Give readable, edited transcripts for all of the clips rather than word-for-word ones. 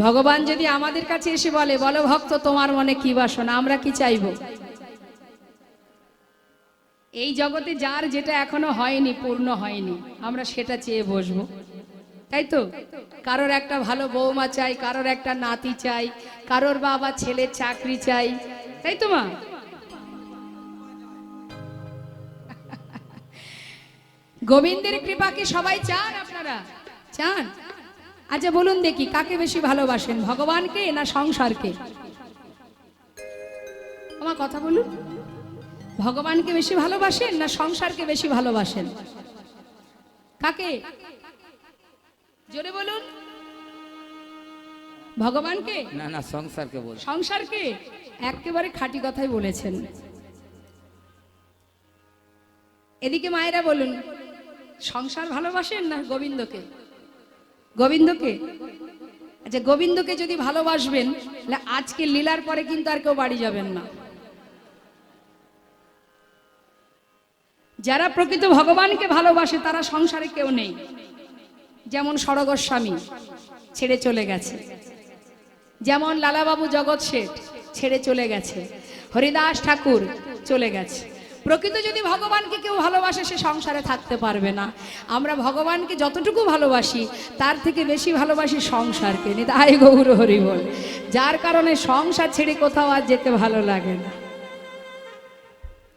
ভগবান যদি আমাদের কাছে এসে বলে, বলো ভক্ত তোমার মনে কি বাসনা, আমরা কি চাইবো? এই জগতে যার যেটা এখনো হয়নি, পূর্ণ হয়নি, আমরা সেটা চেয়ে বসবো, তাই তো? কারোর একটা ভালো বৌমা চাই, কারোর একটা নাতি চাই, কারোর বাবা ছেলের চাকরি চাই, তাই তো মা? গোবিন্দের কৃপা কি সবাই চান? আপনারা চান? আচ্ছা বলুন দেখি, কাকে বেশি ভালোবাসেন, ভগবানকে না সংসারকে? আমার কথা বলুন, ভগবানকে বেশি ভালোবাসেন না সংসারকে বেশি ভালোবাসেন? কাকে? জোরে বলুন। ভগবানকে না না, সংসারকে বল। সংসারকে? একেবারে খাঁটি কথাই বলেছেন। এদিকে মায়েরা বলুন, সংসার ভালোবাসেন না গোবিন্দকে? গোবিন্দকে? আচ্ছা গোবিন্দকে যদি ভালোবাসবেন তাহলে আজকে লীলার পরে কিন্তু আর কেউ বাড়ি যাবেন না। যারা প্রকৃত ভগবানকে ভালোবাসে তারা সংসারে কেউ নেই। যেমন সরগোস্বামী ছেড়ে চলে গেছে, যেমন লালাবাবু জগৎ শেঠ ছেড়ে চলে গেছে, হরিদাস ঠাকুর চলে গেছে। প্রকৃত যদি ভগবানকে কেউ ভালোবাসে সে সংসারে থাকতে পারবে না। আমরা ভগবানকে যতটুকু ভালোবাসি তার থেকে বেশি ভালোবাসি সংসারকে। নিতাই গৌর হরি বল। যার কারণে সংসার ছেড়ে কোথাও আর যেতে ভালো লাগে না।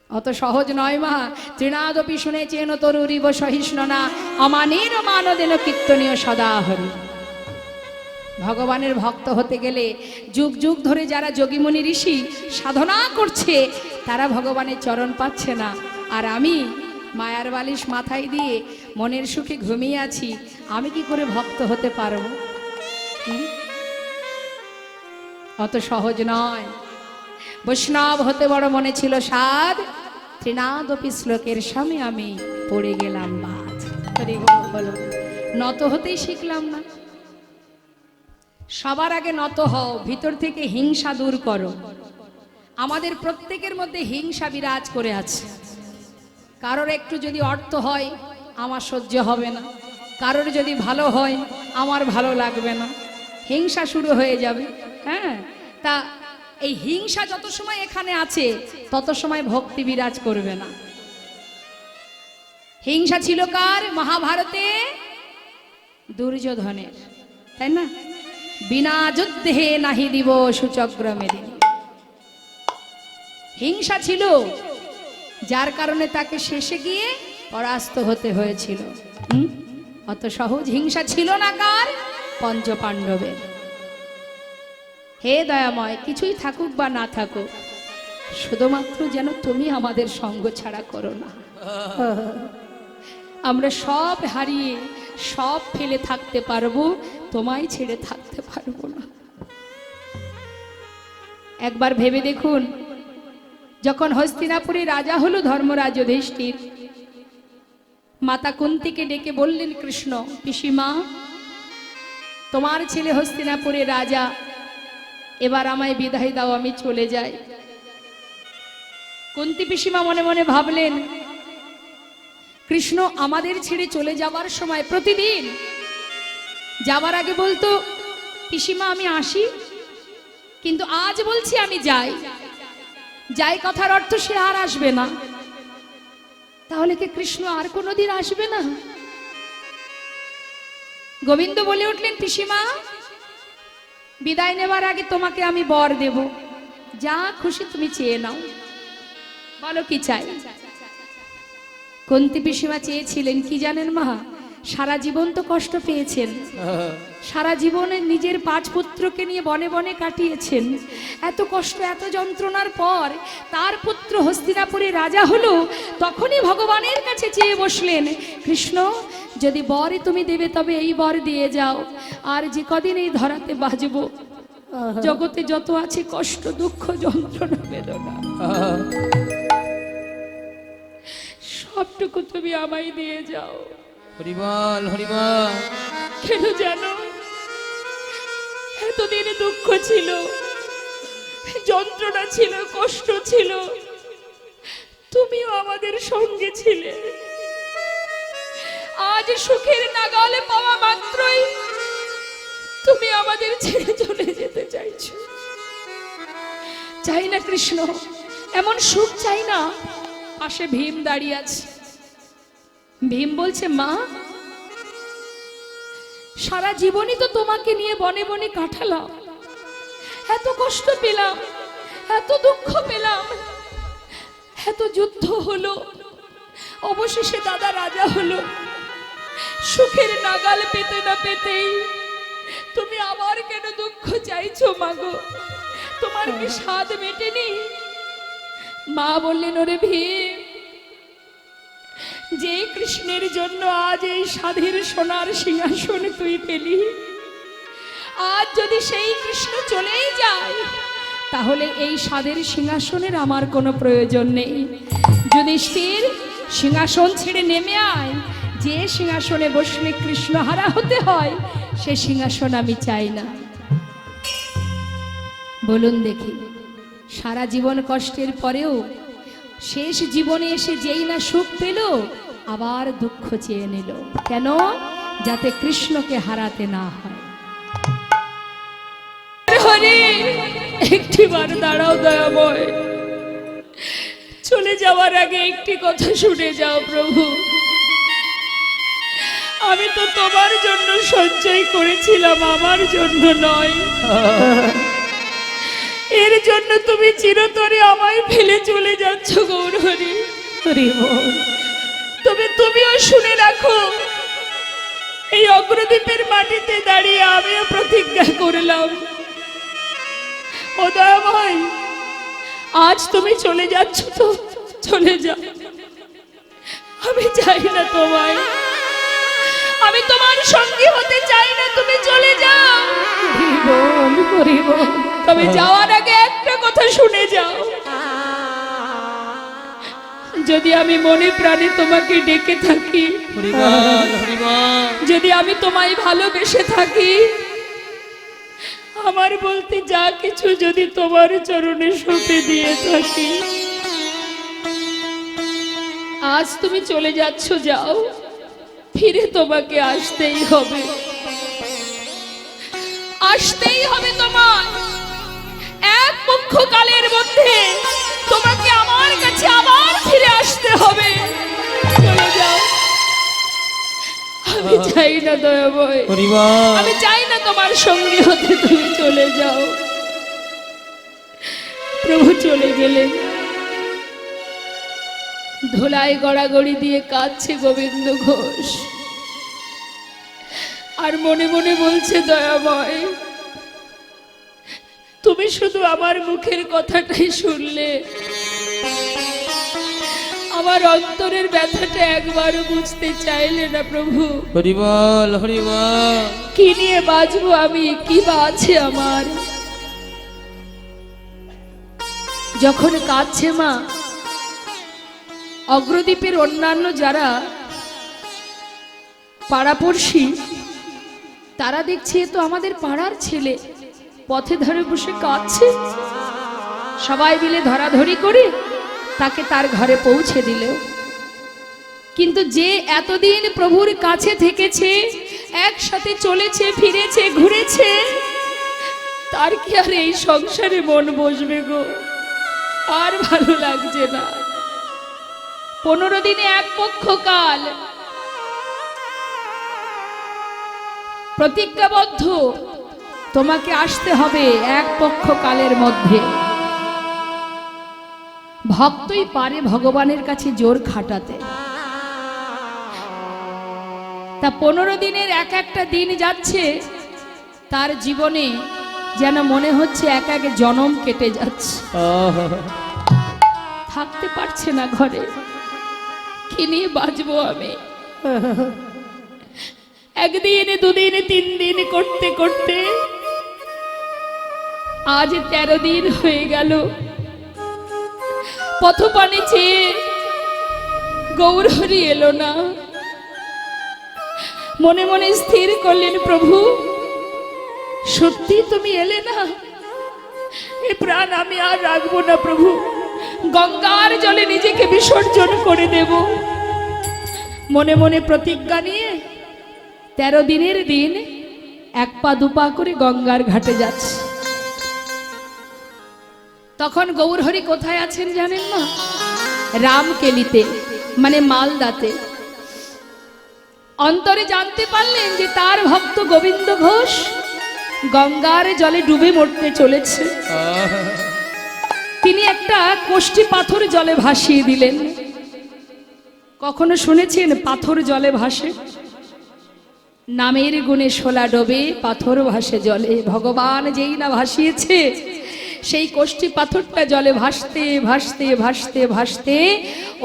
অত সহজ নয় মা। তৃণাদপি শুনেছেন তরুরিব সহিষ্ণু না, অমানের মানদেন কীর্তনীয় সদা হরি। ভগবানের ভক্ত হতে গেলে যুগ যুগ ধরে যারা যোগীমণি ঋষি সাধনা করছে তারা ভগবানের চরণ পাচ্ছে না, আর আমি মায়ার বালিশ মাথায় দিয়ে মনের সুখে ঘুমিয়ে আছি, আমি কি করে ভক্ত হতে পারবো? অত সহজ নয়। বৈষ্ণব হতে বড় মনে ছিল সাধ, তৃণাদপি শ্লোকের সামনে আমি পড়ে গেলাম বাদ। বলো, নত হতেই শিখলাম না। সবার আগে নত হও, ভিতর থেকে হিংসা দূর করো। আমাদের প্রত্যেকের মধ্যে হিংসা বিরাজ করে আছে। কারোর একটু যদি অর্থ হয় আমার সহ্য হবে না, কারোর যদি ভালো হয় আমার ভালো লাগবে না, হিংসা শুরু হয়ে যাবে। হ্যাঁ, তা এই হিংসা যত সময় এখানে আছে তত সময় ভক্তি বিরাজ করবে না। হিংসা ছিল কার? মহাভারতে দুর্যোধনের, তাই না? বিনা যুদ্ধে নাহি দিব সুচক্রমেদিনী। হিংসা ছিল, যার কারণে তাকে শেষে গিয়ে পরাস্ত হতে হয়েছিল। অত সহজ হিংসা ছিল না কার? পঞ্চ পাণ্ডবের। হে দয়াময়, কিছুই থাকুক বা না থাকুক, শুধুমাত্র যেন তুমি আমাদের সঙ্গ ছাড়া করো না। আমরা সব হারিয়ে সব ফেলে থাকতে পারবো, তোমায় ছেড়ে থাকতে পারবো না। একবার ভেবে দেখুন, যখন হস্তিনাপুরে রাজা হলো ধর্মরাজ যুধিষ্ঠির, মাতা কুন্তিকে ডেকে বললেন কৃষ্ণ, পিসিমা তোমার ছেলে হস্তিনাপুরে রাজা, এবার আমায় বিদায় দাও, আমি চলে যাই। কুন্তি পিসিমা মনে মনে ভাবলেন, কৃষ্ণ আমাদের ছেড়ে চলে যাবার সময় প্রতিদিন যাবার আগে বলতো পিসিমা আমি আসি, কিন্তু আজ বলছি আমি যাই। যাই কথার অর্থ সে আর আসবে না। তাহলে কি কৃষ্ণ আর কোনোদিন আসবে না? গোবিন্দ বলে উঠলেন, পিসিমা বিদায় নেবার আগে তোমাকে আমি বর দেব, যা খুশি তুমি চেয়ে নাও, বলো কি চাই। কুন্তি পিসিমা চেয়েছিলেন কি জানেন মা? সারা জীবন তো কষ্ট পেয়েছেন, সারা জীবনে নিজের 5 পুত্রকে নিয়ে বনে বনে কাটিয়েছেন। এত কষ্ট এত যন্ত্রণার পর তার পুত্র হস্তিনাপুরে রাজা হলো, তখনই ভগবানের কাছে চেয়ে বসলেন, কৃষ্ণ যদি বরই তুমি দেবে তবে এই বর দিয়ে যাও, আর যে কদিন এই ধরাতে বাজবো জগতে যত আছে কষ্ট দুঃখ যন্ত্রণা বেদনা সবটুকু তুমি আমায় দিয়ে যাও। হরিবল হরিবল। কেন জানো? এতদিন দুঃখ ছিল, যন্ত্রণা ছিল, কষ্ট ছিল, তুমিও আমাদের সঙ্গে ছিলে। আজ সুখের নাগালে পাওয়া মাত্রই তুমি আমাদের ছেড়ে চাই না কৃষ্ণ, এমন সুখ চাই না। পাশে ভীম দাঁড়িয়ে আছে। ভীম বলছে, মা, সারা জীবনই তো তোমাকে নিয়ে বনে বনে কাটালাম, এত কষ্ট পেলাম, এত দুঃখ পেলাম, এত যুদ্ধ হলো, অবশেষে দাদা রাজা হলো। সুখের নাগাল পেতে না পেতেই তুমি আবার কেন দুঃখ চাইছো মাগো? তোমার কি স্বাদ মেটেনি? মা বললেন, ওরে ভীম, যে কৃষ্ণের জন্য আজ এই স্বাধীর সোনার সিংহাসন তুই পেলি, আজ যদি সেই কৃষ্ণ চলেই যায়, তাহলে এই স্বাদের সিংহাসনের আমার কোনো প্রয়োজন নেই। যুধিষ্ঠির, সিংহাসন ছেড়ে নেমে আয়। যে সিংহাসনে বসলে কৃষ্ণ হারা হতে হয়, সে সিংহাসন আমি চাই না। বলুন দেখি, সারা জীবন কষ্টের পরেও শেষ জীবনে এসে যেই না সুখ পেল, আবার দুঃখ চেয়ে নিল। কেন? যাতে কৃষ্ণকে হারাতে না হয়। হরি, একটিবার দাঁড়াও দয়াময়, চলে যাওয়ার আগে একটি কথা শুনে যাও প্রভু। আমি তো তোমার জন্য সঞ্চয় করেছিলাম, আমার জন্য নয়। এর জন্য তুমি চিরতরে আমায় ফেলে চলে যাচ্ছ গৌরহরি। তবে তুমিও শুনে রাখো, এই অগ্রদ্বীপের মাটিতে দাঁড়িয়ে আমিও প্রতিজ্ঞা করলাম, ও দয়াময়, আজ তুমি চলে যাচ্ছ তো চলে যাও, আমি চাই না তোমায়, আমি তোমার সঙ্গী হতে চাই না, তুমি চলে যাও। তবে যাওয়ার আগে একটা কথা শুনে যাও, যদি আমি মনে প্রাণে তোমাকে ডেকে থাকি, যদি আমি তোমায় ভালোবেসে থাকি, আমার বলতে যা কিছু যদি তোমার চরণে সঁপে দিয়ে থাকি, আজ তুমি চলে যাচ্ছ, যাও, ফিরে তোমাকে আসতেই হবে, আসতেই হবে। তোমার এক পক্ষকালের মধ্যে তোমাকে আমার কাছে আবার ফিরে আসতে হবে। চলে যাও, আমি চাই না দয়াময়, আমি চাই না তোমার সঙ্গী হতে, তুমি চলে যাও। প্রভু চলে গেলেন। ধুলায় গড়াগড়ি দিয়ে কাঁদছে গোবিন্দ ঘোষ, আর মনে মনে বলছে, দয়াময়, তুমি শুধু আমার মুখের কথাটাই শুনলে, আমার অন্তরের ব্যথাটা একবারও বুঝতে চাইলে না প্রভু। হরি বল, হরি বল। কি নিয়ে বাঁচবো আমি? কি বা আছে আমার? যখন কাঁদছে মা, অগ্রদ্বীপের অন্যান্য যারা পাড়াপড়শি, তারা দেখছে এ তো আমাদের পাড়ার ছেলে, পথে ধারে বসে কাঁদছে। সবাই মিলে ধরাধরি করে তাকে তার ঘরে পৌঁছে দিল। কিন্তু যে এতদিন প্রভুর কাছে থেকেছে, একসাথে চলেছে, ফিরেছে, ঘুরেছে, তার কি আর এই সংসারে মন বসবে গো? আর ভালো লাগছে না। 15 দিনে এক পক্ষ কাল প্রতিজ্ঞাবদ্ধ, তোমাকে আসতে হবে এক পক্ষ কালের মধ্যে। ভক্তই পারে ভগবানের কাছে জোর খাটাতে। তা 15 দিনের এক একটা দিন যাচ্ছে, তার জীবনে যেন মনে হচ্ছে এক এক জনম কেটে যাচ্ছে। থাকতে পারছে না ঘরে, কি নিয়ে বাঁচবো আমি? একদিন, দুদিন, 3 দিন করতে করতে আজ 13 দিন হয়ে গেল। পথপানে চেয়ে গৌরহরি এলো না। মনে মনে স্থির করলেন, প্রভু সত্যি তুমি এলে না, এ প্রাণ আমি আর রাখবো না প্রভু, গঙ্গার জলে নিজেকে বিসর্জন করে দেব। মনে মনে প্রতিজ্ঞা নিয়ে 13 দিনের দিন 1 পা 2 পা করে গঙ্গার ঘাটে যাচ্ছে। তখন গৌরহরি কোথায় আছেন জানেন না? রামকেলিতে, মানে মালদাতে। অন্তরে জানতে পারলেন যে তার ভক্ত গোবিন্দ ঘোষ গঙ্গার জলে ডুবে মরতে চলেছে। তিনি একটা কোষ্ঠী পাথর জলে ভাসিয়ে দিলেন। কখনো শুনেছেন পাথর জলে ভাসে? নামের গুণে শোলা ডোবে, পাথর ভাসে জলে। ভগবান যেই না ভাসিয়েছে, সেই কোষ্ঠী পাথরটা জলে ভাসতে ভাসতে ভাসতে ভাসতে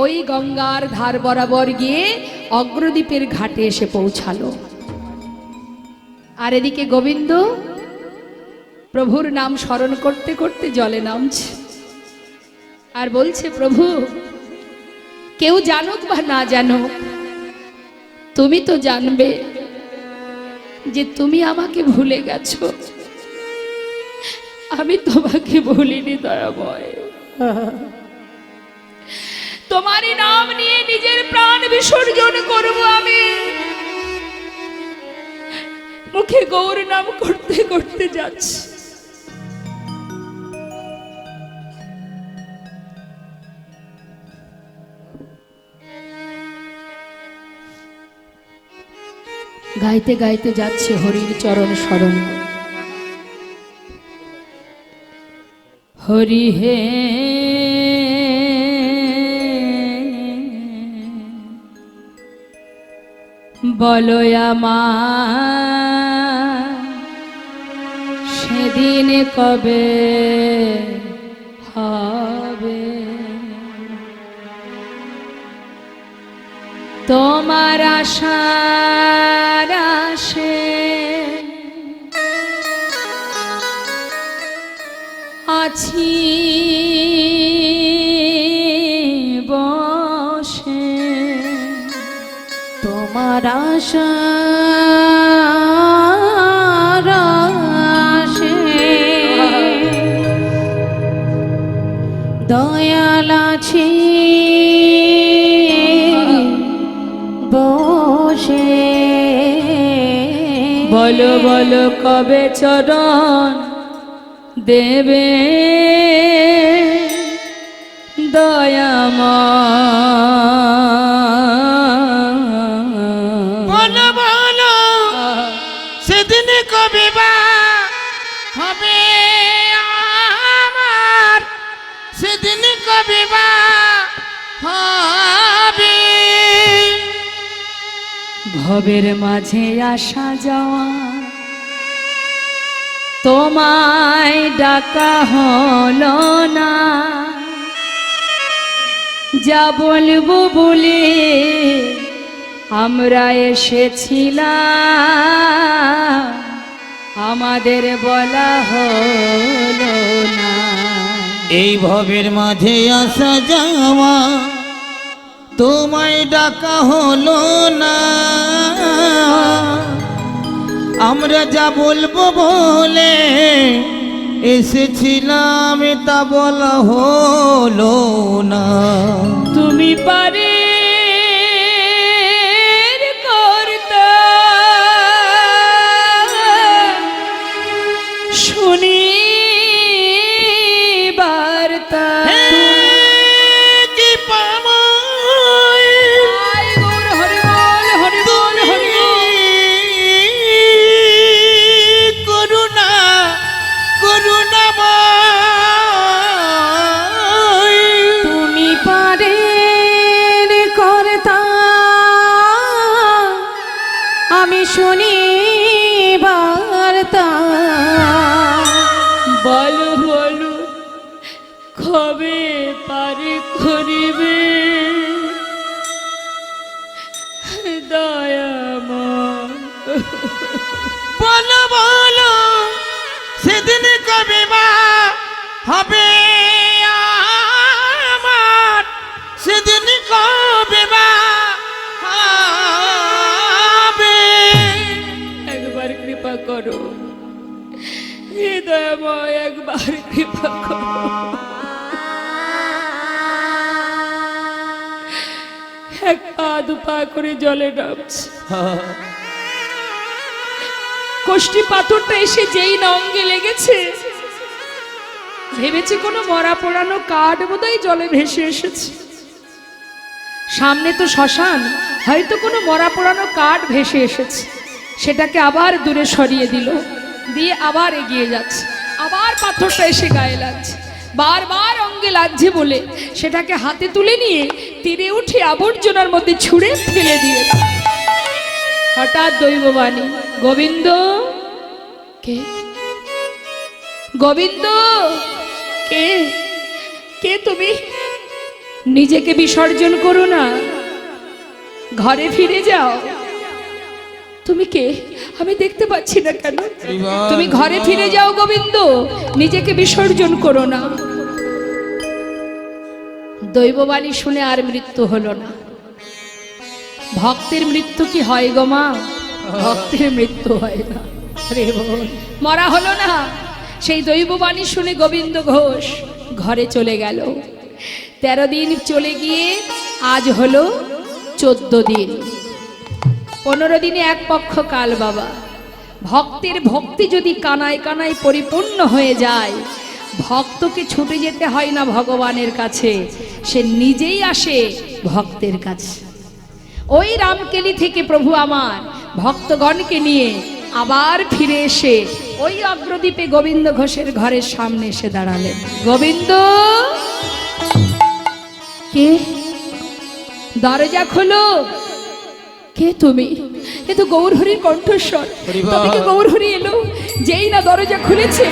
ওই গঙ্গার ধার বরাবর গিয়ে অগ্রদ্বীপের ঘাটে এসে পৌঁছালো। আর এদিকে গোবিন্দ প্রভুর নাম স্মরণ করতে করতে জলে নামছে আর বলছে, প্রভু কেউ জানুক বা না জানুক, তুমি তো জানবে যে তুমি আমাকে ভুলে গেছো, আমি তোমাকে ভুলিনি দয়াময়। তোমারই নাম নিয়ে নিজের প্রাণ বিসর্জন করব আমি। মুখে গৌর নাম করতে করতে যাচ্ছি। গাইতে গাইতে যাচ্ছে হরির চরণ স্মরণ। হরি হে বলো আমার সেদিন কবে হবে, তোমার আশার আশে আছি বসে, তোমার আশার আশে দয়াল আছি বসে। বলো বলো কবে চরণ দেবে দয়াময়। বলো বলো সেদিন কবে বা হবে আমার, সেদিন কবে বা হবে। ভবের মাঝে আসা যাওয়া, তোমায় ডাকা হলো না, যা বলবো বলে আমরা এসেছিলাম, আমাদের বলা হলো না। এই ভবের মাঝে আসা যাওয়া, তোমায় ডাকা হলো না, আমরা যা বলবো বলে এসেছিলাম তা বলা হলো না। তুমি পারে করতে শুনি বার্তা, কি পাবো আয় গৌর হরি বল হরি বল হরি বল। করুণা করুণা তুমি পারে করতা আমি শুনি বার্তা, বলো বলো কবে পারে করিবে দয়াময়। বলো বলো সেদিন কবে বা হবে আমার, সেদিন কবে বা হবে। একবার কৃপা করো হে দয়াময়, একবার কৃপা করো। এক পা দু পা করে জলে নামছে। কোষ্ঠী পাথরটা এসে যেই না অঙ্গে লেগেছে, ভেবেছি কোনো মরা পোড়ানো কাঠ বোধহয় জলে ভেসে এসেছে। সামনে তো শ্মশান, হয়তো কোনো মরা পোড়ানো কাঠ ভেসে এসেছে। সেটাকে আবার দূরে সরিয়ে দিল, দিয়ে আবার এগিয়ে যাচ্ছে। আবার পাথরটা এসে গায়ে লাগছে, বারবার অঙ্গে লাগছে বলে সেটাকে হাতে তুলে নিয়ে তীরে উঠে আবর্জনার মধ্যে ছুঁড়ে ফেলে দিয়েছে। হঠাৎ দৈববাণী, গোবিন্দ। কে? গোবিন্দ কে? কে তুমি? নিজেকে বিসর্জন করো না, ঘরে ফিরে যাও। তুমি কে? আমি দেখতে পাচ্ছি না কেন? তুমি ঘরে ফিরে যাও গোবিন্দ, নিজেকে বিসর্জন করো না। দৈববাণী শুনে আর মৃত্যু হলো না। ভক্তের মৃত্যু কি হয় গো মা? ভক্তের মৃত্যু হয় না, মরা হলো না। সেই দৈববাণী শুনে গোবিন্দ ঘোষ ঘরে চলে গেল। 13 দিন চলে গিয়ে আজ হলো 14 দিন। 15 দিনে এক পক্ষ কাল বাবা। ভক্তের ভক্তি যদি কানায় কানায় পরিপূর্ণ হয়ে যায়, ভক্তকে ছুটে যেতে হয় না ভগবানের কাছে, সে নিজেই আসে ভক্তের কাছে। ওই রামকেলি থেকে প্রভু আমার ভক্তগণকে নিয়ে আবার ফিরে এসে ওই অগ্রদ্বীপে গোবিন্দ ঘোষের ঘরের সামনে এসে দাঁড়ালেন। গোবিন্দ কে? দরজা খোলো। কে তুমি? এ তো গৌরহরির কণ্ঠস্বর। তবে কি গৌরহরি এলো? যেই না দরজা খুলেছে,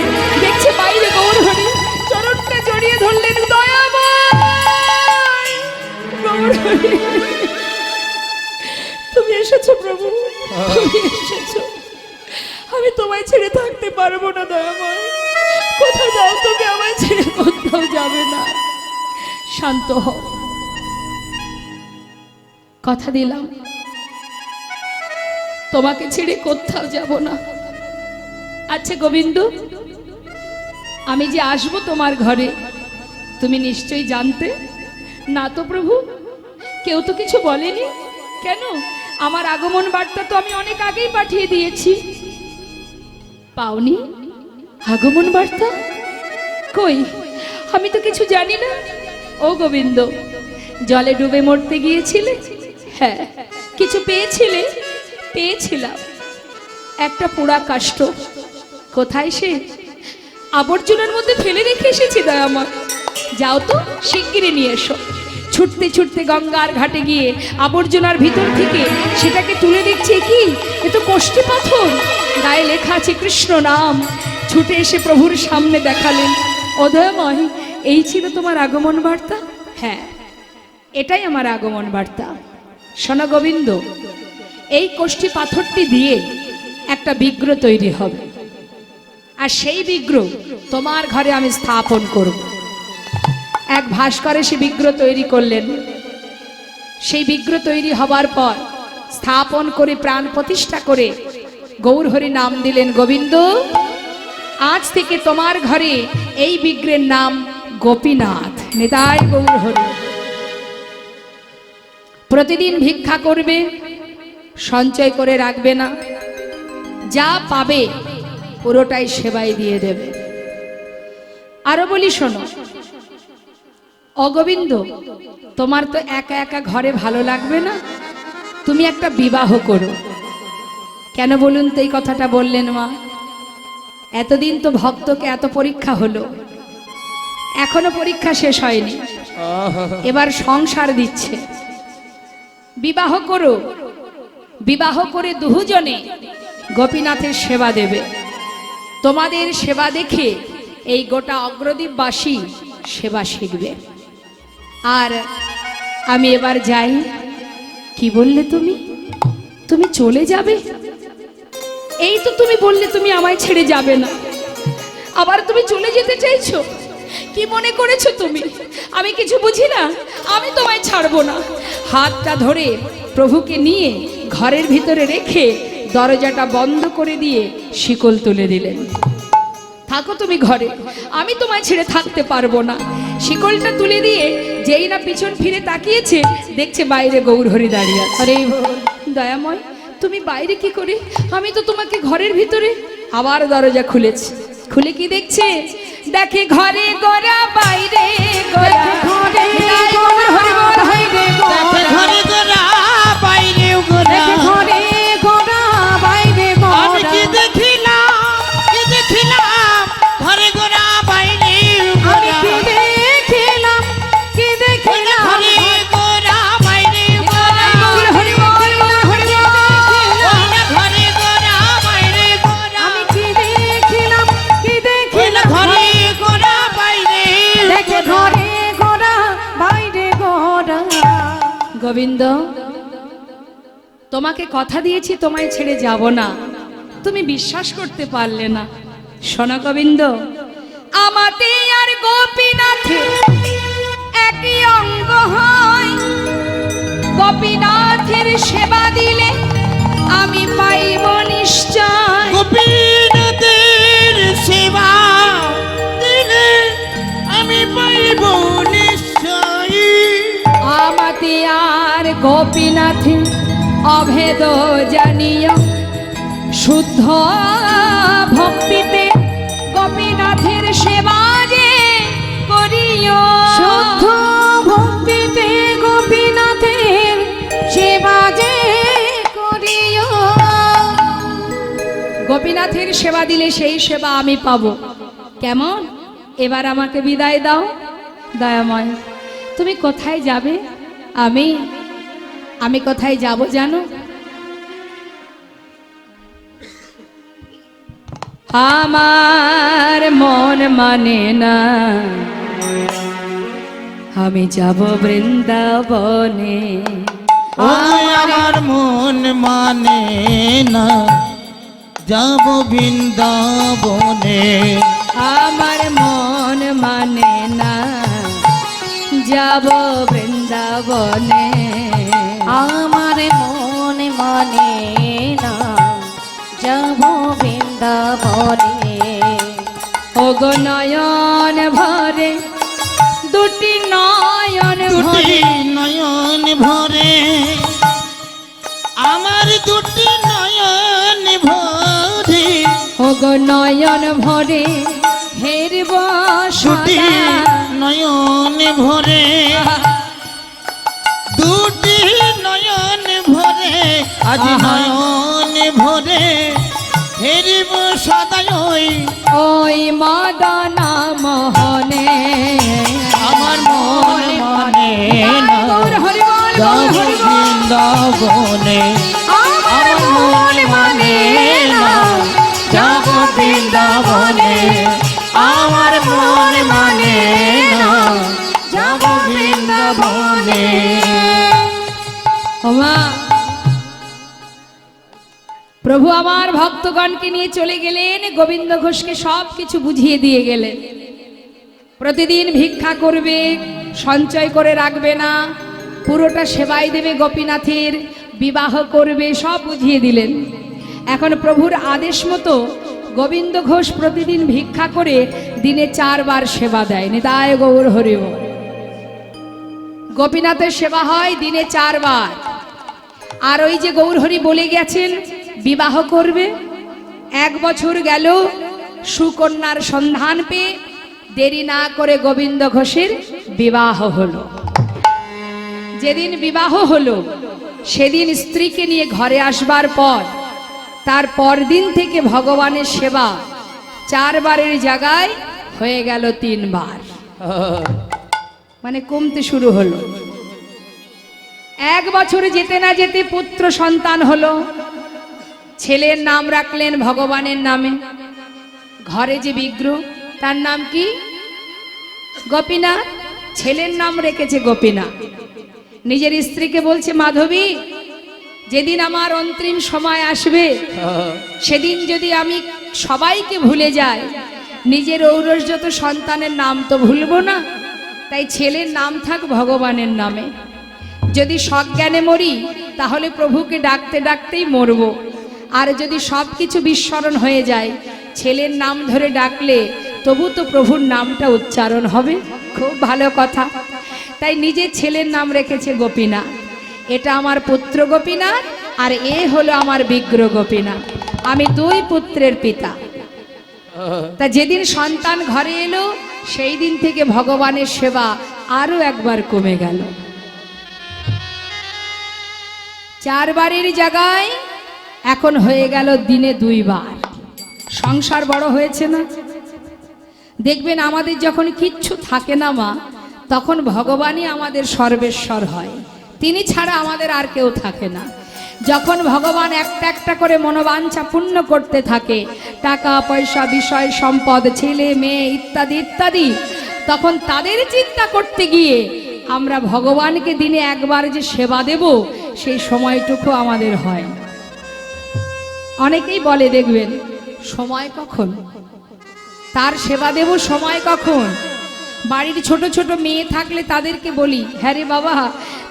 দেখছে বাইরে গৌরহরি, চরণটা জড়িয়ে ধরলেন। দয়াময় গৌরহরি, তুমি এসেছো প্রভু, তুমি এসেছো। আমি তোমায় ছেড়ে থাকতে পারবো না দয়াময়। কোথাও যাও, তুমি আমায় ছেড়ে কোথাও যাবে না। শান্ত হও, কথা দিলাম তোমাকে ছেড়ে কোথাও যাব না। আচ্ছা গোবিন্দ, আমি যে আসবো তোমার ঘরে তুমি নিশ্চয়ই জানতে না? তো প্রভু, কেউ তো কিছু বলেনি। কেন? আমার আগমন বার্তা তো আমি অনেক আগেই পাঠিয়ে দিয়েছি। পাওনি আগমন বার্তা? কই, আমি তো কিছু জানি না। ও গোবিন্দ, জলে ডুবে মরতে গিয়েছিলে? হ্যাঁ। কিছু পেয়েছিলে? পেয়েছিলাম একটা পোড়া কাষ্ঠ। কোথায় সে? আবর্জনার মধ্যে ফেলে রেখে এসেছি দয়াময়। যাও তো, শিগগিরই নিয়ে এসো। ছুটতে ছুটতে গঙ্গার ঘাটে গিয়ে আবর্জনার ভিতর থেকে সেটাকে তুলে দেখছি, কি এ তো কোষ্ঠী পাথর, গায়ে লেখা আছে কৃষ্ণ নাম। ছুটে এসে প্রভুর সামনে দেখালেন। অদয়ময়, এই ছিল তোমার আগমন বার্তা? হ্যাঁ, এটাই আমার আগমন বার্তা। শোনো গোবিন্দ, এই কোষ্ঠী পাথরটি দিয়ে একটা বিগ্রহ তৈরি হবে, আর সেই বিগ্রহ তোমার ঘরে আমি স্থাপন করব। এক ভাস্করে সে বিগ্রহ তৈরি করলেন। সেই বিগ্রহ তৈরি হবার পর স্থাপন করে প্রাণ প্রতিষ্ঠা করে গৌরহরি নাম দিলেন গোবিন্দ। আজ থেকে তোমার ঘরে এই বিগ্রহের নাম গোপীনাথ। নিতাই গৌরহরি। প্রতিদিন ভিক্ষা করবে, সঞ্চয় করে রাখবে না, যা পাবে পুরোটাই সেবায় দিয়ে দেবে। আরো বলি শোনো, অগোবিন্দ, তোমার তো একা একা ঘরে ভালো লাগবে না, তুমি একটা বিবাহ করো। কেন বলুন তো এই কথাটা বললেন মা? এতদিন তো ভক্তকে এত পরীক্ষা হলো, এখনো পরীক্ষা শেষ হয়নি, এবার সংসার দিচ্ছে। বিবাহ করো, বিবাহ করে দুজনে গোপীনাথের সেবা দেবে। তোমাদের সেবা দেখে এই গোটা অগ্রদ্বীপবাসী সেবা শিখবে। আর আমি এবার যাই। কি বললে তুমি? তুমি চলে যাবে? এই তো তুমি বললে তুমি আমায় ছেড়ে যাবে না, আবার তুমি চলে যেতে চাইছো? কি মনে করেছো তুমি আমি কিছু বুঝি না? আমি তোমায় ছাড়বো না। হাতটা ধরে প্রভুকে নিয়ে ঘরের ভিতরে রেখে দরজাটা বন্ধ করে দিয়ে শিকল তুলে দিলেন। থাকো তুমি ঘরে, আমি তোমায় ছেড়ে থাকতে পারবো না। শিকলটা তুলে দিয়ে যেই না পিছন ফিরে তাকিয়েছে, দেখছে বাইরে গৌরহরি দাঁড়িয়ে আছে। আরে দয়াময়, তুমি বাইরে কি করে? আমি তো তোমাকে ঘরের ভিতরে। আবার দরজা খুলেছে, খুলে কি দেখছে? দেখে ঘরে গোরা বাইরে গোরা ঘরে নিতাই গোরা গৌর হরি বল। বাইরে দেখে গোরা। ঘরে গোরা বাইরে গোরা দেখে ঘরে গোরা বাইরে আমি গোরা। কি দেখিলাম ঘরে গোরা বাইরে আমি গোরা কি দেখিলাম কি দেখিলাম ঘরে গোরা বাইরে গোরা গৌর হরি বল, গৌর হরি বল। ঘরে গোরা বাইরে গোরা আমি কি দেখিলাম কি দেখিলাম ঘরে গোরা বাইরে দেখে ঘরে গোরা বাইরে গোরা। গোবিন্দ, তোমাকে কথা দিয়েছি তোমায় ছেড়ে যাব না, তুমি বিশ্বাস করতে পারলে না। শোনো গোবিন্দ, আমাতে আর গোপীনাথে একই অঙ্গ হয়, গোপীনাথের সেবা দিলে আমি পাইব নিশ্চয়। গোপীনাথের সেবা দিলে আমি পাইব নিশ্চয় আমাতে আর গোপীনাথে অভেদ জানিও, শুদ্ধ ভক্তিতে গোপীনাথের সেবা যে করিও। শুদ্ধ ভক্তিতে গোপীনাথের সেবা যে করিও। গোপীনাথের সেবা দিলে সেই সেবা আমি পাবো। কেমন? এবার আমাকে বিদায় দাও দয়াময়। তুমি কোথায় যাবে? আমি কোথায় যাব জানো? আমার মন মানে না, আমি যাব বৃন্দাবনে। আমার মন মানে না যাব বৃন্দাবনে আমার মন মানে না, যাব বৃন্দাবনে। আমার মন মানে না যাব বৃন্দাবনে। ওগো নয়ন ভরে, দুটি নয়ন দুটি ভরে, নয়ন ভরে আমার দুটি নয়ন ভরে ওগো নয়ন ভরে হেরব দুটি সদা। নয়ন ভরে দুটি নয়ন ভরে আজ নয়ন ভরে হেরিব সদাই ওই মদনা মোহনে। আমার মন মানে না গৌর হরি বল, যাব গৌর হরি বল। বৃন্দাবনে আমার মন মানে না যাব বৃন্দাবনে আমার মন মানে না যাব বৃন্দাবনে ওমা, প্রভু আমার ভক্তগণকে নিয়ে চলে গেলেন, গোবিন্দ ঘোষকে সব কিছু বুঝিয়ে দিয়ে গেলেন। প্রতিদিন ভিক্ষা করবে, সঞ্চয় করে রাখবে না, পুরোটা সেবাই দেবে গোপীনাথের, বিবাহ করবে, সব বুঝিয়ে দিলেন। এখন প্রভুর আদেশ মতো গোবিন্দ ঘোষ প্রতিদিন ভিক্ষা করে দিনে 4 বার সেবা দেয়। নিতাই গৌর হরি বল। গোপীনাথের সেবা হয় দিনে 4 বার। আর ওই যে গৌরহরি বলে গেছেন বিবাহ করবে, 1 বছর গেল, সুকন্যার সন্ধান পেয়ে দেরি না করে গোবিন্দ ঘোষের বিবাহ হলো। যেদিন বিবাহ হলো সেদিন স্ত্রীকে নিয়ে ঘরে আসবার পর তার পরদিন থেকে ভগবানের সেবা 4 বারের জায়গায় হয়ে গেল 3 বার, মানে কমতে শুরু হলো। 1 বছর যেতে না যেতে পুত্র সন্তান হলো। ছেলের নাম রাখলেন ভগবানের নামে। ঘরে যে বিগ্রহ তার নাম কি? গোপীনাথ। ছেলের নাম রেখেছে গোপীনাথ। নিজের স্ত্রীকে বলছে, মাধবী, যেদিন আমার অন্তিম সময় আসবে সেদিন যদি আমি সবাইকে ভুলে যাই, নিজের ঔরসযত সন্তানের নাম তো ভুলবো না, তাই ছেলের নাম থাক ভগবানের নামে। যদি সজ্ঞানে মরি তাহলে প্রভুকে ডাকতে ডাকতেই মরব, আর যদি সব কিছু বিস্মরণ হয়ে যায় ছেলের নাম ধরে ডাকলে তবু তো প্রভুর নামটা উচ্চারণ হবে। খুব ভালো কথা। তাই নিজের ছেলের নাম রেখেছে গোপীনাথ। এটা আমার পুত্র গোপীনাথ, আর এ হলো আমার বিগ্রহ গোপীনাথ। আমি 2 পুত্রের পিতা। তা যেদিন সন্তান ঘরে এলো সেই দিন থেকে ভগবানের সেবা আরো একবার কমে গেল। 4 বারের জায়গায় এখন হয়ে গেল দিনে 2 বার। সংসার বড় হয়েছে না? দেখবেন আমাদের যখন কিচ্ছু থাকে না মা, তখন ভগবানই আমাদের সর্বেশ্বর হয়, তিনি ছাড়া আমাদের আর কেউ থাকে না। যখন ভগবান একটা একটা করে মনোবাঞ্ছা পূর্ণ করতে থাকে, টাকা পয়সা বিষয় সম্পদ ছেলে মেয়ে ইত্যাদি ইত্যাদি, তখন তাদের চিন্তা করতে গিয়ে আমরা ভগবানকে দিনে একবার যে সেবা দেব সেই সময়টুকু আমাদের হয়। অনেকেই বলে দেখবেন সময় কখন, তার সেবা দেব সময় কখন। বাড়ির ছোট ছোট মেয়ে থাকলে তাদেরকে বলি, হ্যাঁ রে বাবা,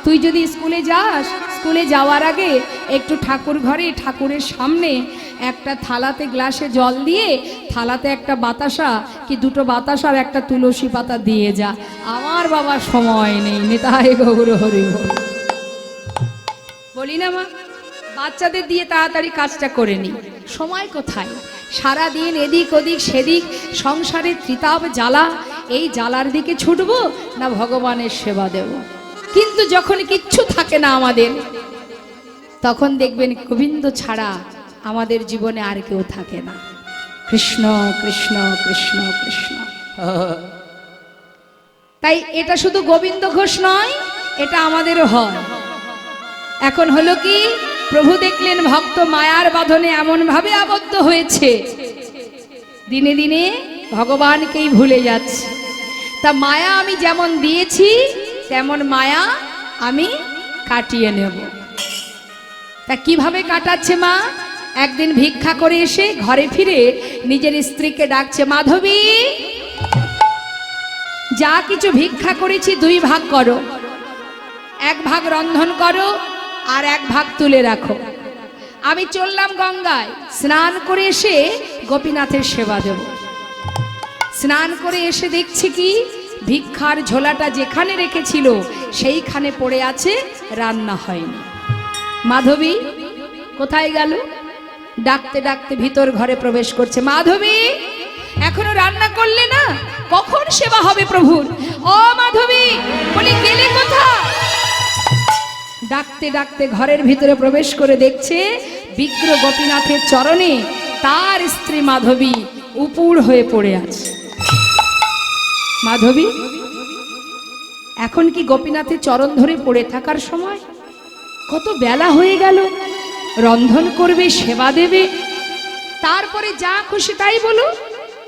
তুই যদি স্কুলে যাস, স্কুলে যাওয়ার আগে একটু ঠাকুর ঘরে ঠাকুরের সামনে একটা থালাতে গ্লাসে জল দিয়ে থালাতে একটা বাতাসা কি 2টো বাতাসার একটা তুলসী পাতা দিয়ে যা। আমার বাবা সময় নেই, নিতাই গৌর হরি বল। বলি না মা, বাচ্চাদের দিয়ে তাড়াতাড়ি কাজটা করে নি, সময় কোথায়? সারা দিন এদিক ওদিক সেদিক সংসারে ত্রিতাপ জ্বালা, এই জ্বালার দিকে ছুটবো না ভগবানের সেবা দেব? কিন্তু যখন কিচ্ছু থাকে না আমাদের, তখন দেখবেন গোবিন্দ ছাড়া আমাদের জীবনে আর কেউ থাকে না। কৃষ্ণ কৃষ্ণ কৃষ্ণ কৃষ্ণ। তাই এটা শুধু গোবিন্দ ঘোষ নয়, এটা আমাদেরও হয়। এখন হলো কি, প্রভু দেখলেন ভক্ত মায়ার বাঁধনে এমন ভাবে আবদ্ধ হয়েছে, দিনে দিনে ভগবানকেই ভুলে যাচ্ছে। তা মায়া আমি যেমন দিয়েছি তেমন মায়া আমি কাটিয়ে নেব। তা কিভাবে কাটাচ্ছে মা? একদিন ভিক্ষা করে এসে ঘরে ফিরে নিজের স্ত্রীকে ডাকছে, মাধবী, যা কিছু ভিক্ষা করেছি 2 ভাগ করো, 1 ভাগ রন্ধন করো আর 1 ভাগ তুলে রাখো। আমি চললাম গঙ্গায়, স্নান করে এসে গোপীনাথের সেবা দেব। স্নান করে এসে দেখছি কি, ভিক্ষার ঝোলাটা যেখানে রেখেছিল সেইখানে পড়ে আছে, রান্না হয়নি। মাধবী কোথায় গেল? ডাকতে ডাকতে ভিতর ঘরে প্রবেশ করছে, মাধবী এখনো রান্না করলে না, কখন সেবা হবে প্রভুর? ও মাধবী, বলি গেলে কোথায়? ডাকতে ডাকতে ঘরের ভিতরে প্রবেশ করে দেখছে বিগ্রহ গোপীনাথের চরণে তার স্ত্রী মাধবী উপুড় হয়ে পড়ে আছে। মাধবী, এখন কি গোপীনাথের চরণ ধরে পড়ে থাকার সময়? কত বেলা হয়ে গেল, রন্ধন করবে, সেবা দেবে, তারপরে যা খুশি তাই বলো,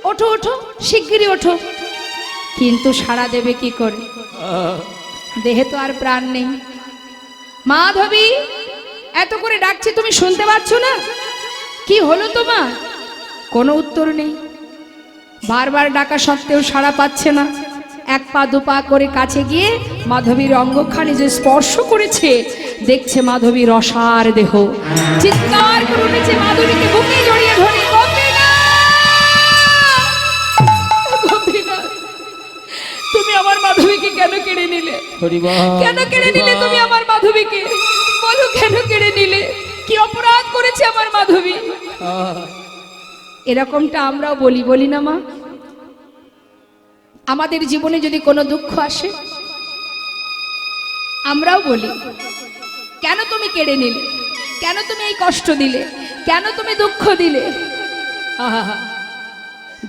ওঠো ওঠো শিগগিরই ওঠো। কিন্তু সাড়া দেবে কি করে? দেহে তো আর প্রাণ নেই। মাধবী, এত করে ডাকছি তুমি শুনতে পাচ্ছ না? কি হলো তোমার? কোনো উত্তর নেই। বারবার ডাকা সত্ত্বেও সাড়া পাচ্ছে না। 1 পা 2 পা করে কাছে গিয়ে মাধবীর অঙ্গখানি যে স্পর্শ করেছে, দেখছে মাধবীর রসার দেহ। চিৎকার করে উঠেছে, মাধবীকে বুকে জড়িয়ে ধরে, তুমি আমার মাধবীকে কেন কেড়ে নিলে? কেন কেড়ে নিলে তুমি আমার মাধবীকে? বলো কেন কেড়ে নিলে? কি অপরাধ করেছে আমার মাধবী? এরকমটা আমরাও বলি না মা? আমাদের জীবনে যদি কোনো দুঃখ আসে আমরাও বলি, কেন তুমি কেড়ে নিলে? কেন তুমি এই কষ্ট দিলে? কেন তুমি দুঃখ দিলে?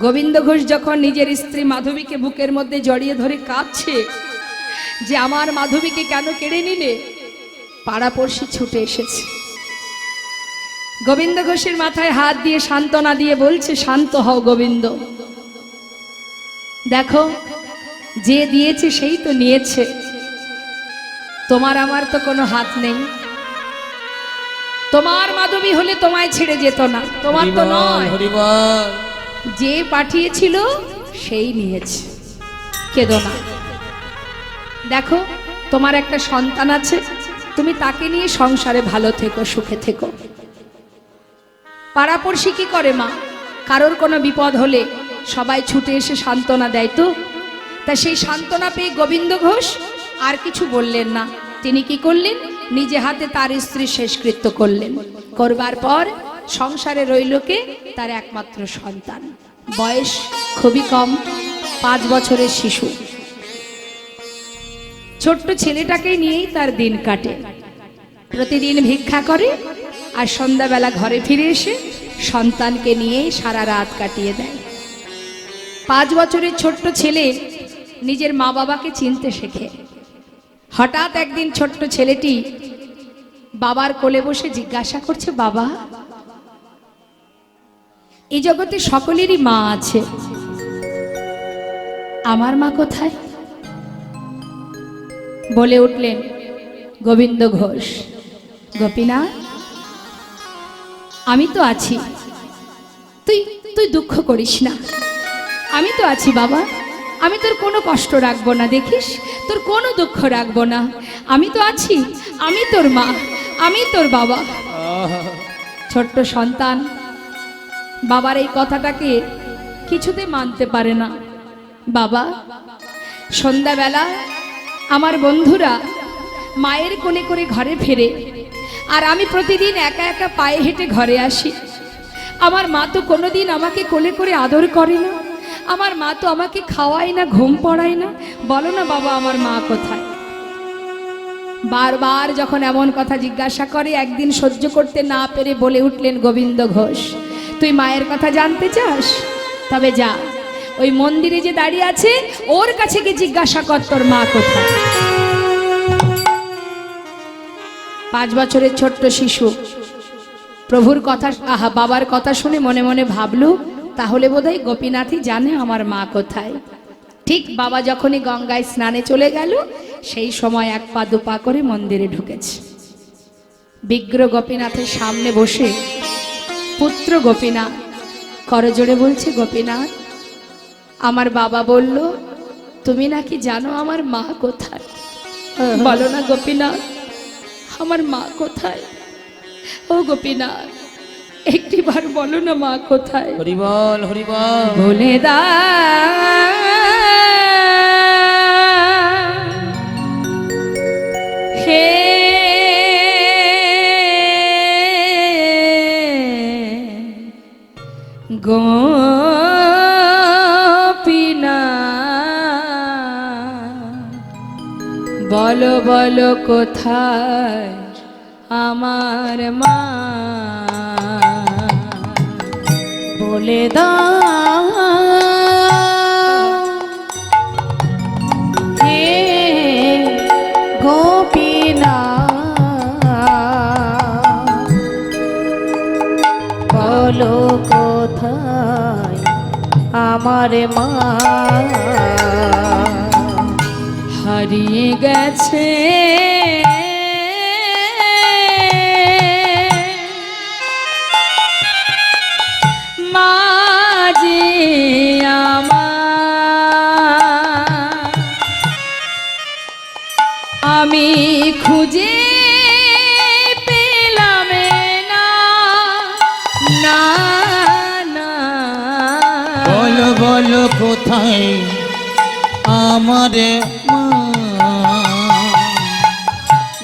গোবিন্দ ঘোষ যখন নিজের স্ত্রী মাধবীকে বুকের মধ্যে জড়িয়ে ধরে কাঁদছে যে আমার মাধবীকে কেন কেড়ে নিলে, পাড়াপড়শি ছুটে এসেছে। গোবিন্দ ঘোষের মাথায় হাত দিয়ে সান্ত্বনা দিয়ে বলছে, শান্ত হও গোবিন্দ, দেখো যে দিয়েছে সেই তো নিয়েছে, তোমার আমার তো কোনো হাত নেই। তোমার মাধবী হলে তোমায় ছেড়ে যেত না, তোমার তো নয়। যে পাঠিয়েছিল সেই নিয়েছে, কেঁদো না। দেখো তোমার একটা সন্তান আছে, তুমি তাকে নিয়ে সংসারে ভালো থেকো, সুখে থেকো। পাড়াপড়শি কি করে মা? কারোর কোনো বিপদ হলে সবাই ছুটে এসে সান্ত্বনা দেয় তো। তা সেই সান্ত্বনা পেয়ে গোবিন্দ ঘোষ আর কিছু বললেন না। তিনি কি করলেন? নিজে হাতে তার স্ত্রী শেষকৃত্য করলেন। করবার পর সংসারে রইল কে? তার একমাত্র সন্তান। বয়স খুবই কম, 5 বছরের শিশু। ছোট্ট ছেলেটাকে নিয়েই তার দিন কাটে। প্রতিদিন ভিক্ষা করে আর সন্ধ্যাবেলা ঘরে ফিরে এসে সন্তানকে নিয়ে সারা রাত কাটিয়ে দেয়। 5 বছরের ছোট্ট ছেলে নিজের মা বাবাকে চিনতে শেখে। হঠাৎ একদিন ছোট্ট ছেলেটি বাবার কোলে বসে জিজ্ঞাসা করছে, বাবা, এই জগতে সকলেরই মা আছে, আমার মা কোথায়? বলে উঠলেন গোবিন্দ ঘোষ, গোপীনাথ, আমি তো আছি, তুই তুই দুঃখ করিস না, আমি তো আছি বাবা, আমি তোর কোনো কষ্ট রাখবো না, দেখিস তোর কোনো দুঃখ রাখবো না, আমি তো আছি, আমি তোর মা, আমি তোর বাবা। ছোট্ট সন্তান বাবার এই কথাটাকে কিছুতে মানতে পারে না। বাবা, সন্ধ্যাবেলা আমার বন্ধুরা মায়ের কোলে করে ঘরে ফেরে, আর আমি প্রতিদিন একা একা পায়ে হেঁটে ঘরে আসি। আমার মা তো কোনোদিন আমাকে কোলে করে আদর করে না, আমার মা তো আমাকে খাওয়ায় না, ঘুম পড়ায় না, বলো না বাবা আমার মা কোথায়? বারবার যখন এমন কথা জিজ্ঞাসা করে, একদিন সহ্য করতে না পেরে বলে উঠলেন গোবিন্দ ঘোষ, তুই মায়ের কথা জানতে চাস? তবে যা, ওই মন্দিরে যে দাঁড়িয়ে আছে ওর কাছে গিয়ে জিজ্ঞাসা কর তোর মা কোথায়। 5 বছরের ছোট্ট শিশু প্রভুর কথা, বাবার কথা শুনে মনে মনে ভাবলো, তাহলে বোধহয় গোপীনাথই জানে আমার মা কোথায়। ঠিক বাবা যখনই গঙ্গায় স্নানে চলে গেল, সেই সময় 1 পা 2 পা করে মন্দিরে ঢুকেছে। বিগ্র গোপীনাথের সামনে বসে পুত্র গোপীনাথ করজোড়ে বলছে, গোপীনাথ, আমার বাবা বলল তুমি নাকি জানো আমার মা কোথায়, বলো না গোপীনাথ আমার মা কোথায়? ও গোপীনাথ, একটিবার বলো না মা কোথায়? হরিবল হরিবল। বলে দা হে গোপীনাথ, বলো বলো কোথায় আমার মা? বলে দাও হে গোপীনাথ, বলো কোথায় আমার মা? হারিয়ে গেছে মা যে আমার, আমি খুঁজে পেলাম না, না না। বলো বলো কোথায় আমার মা?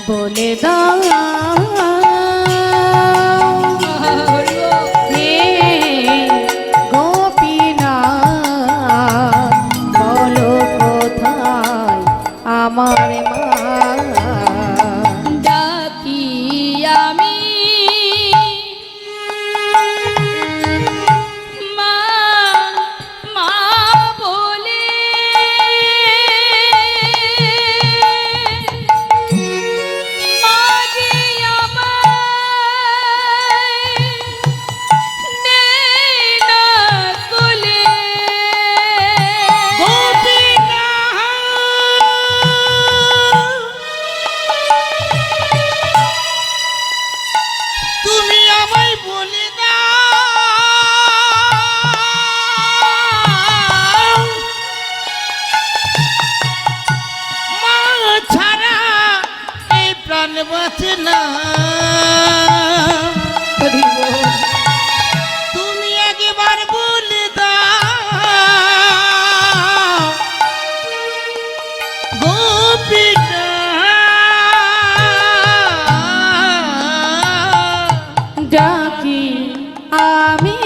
বলে দাও হে গোপীনাথ, বলো কোথায় আমার মা? ডাকি আমি মা মা বলে, মা যে আমায় নেয় না কোলে। তুমি আমায় বলে দাও, মা ছাড়া এই প্রাণ বাঁচে না। তুমি একবার বলে দাও গোপীনাথ, ডাকি আমি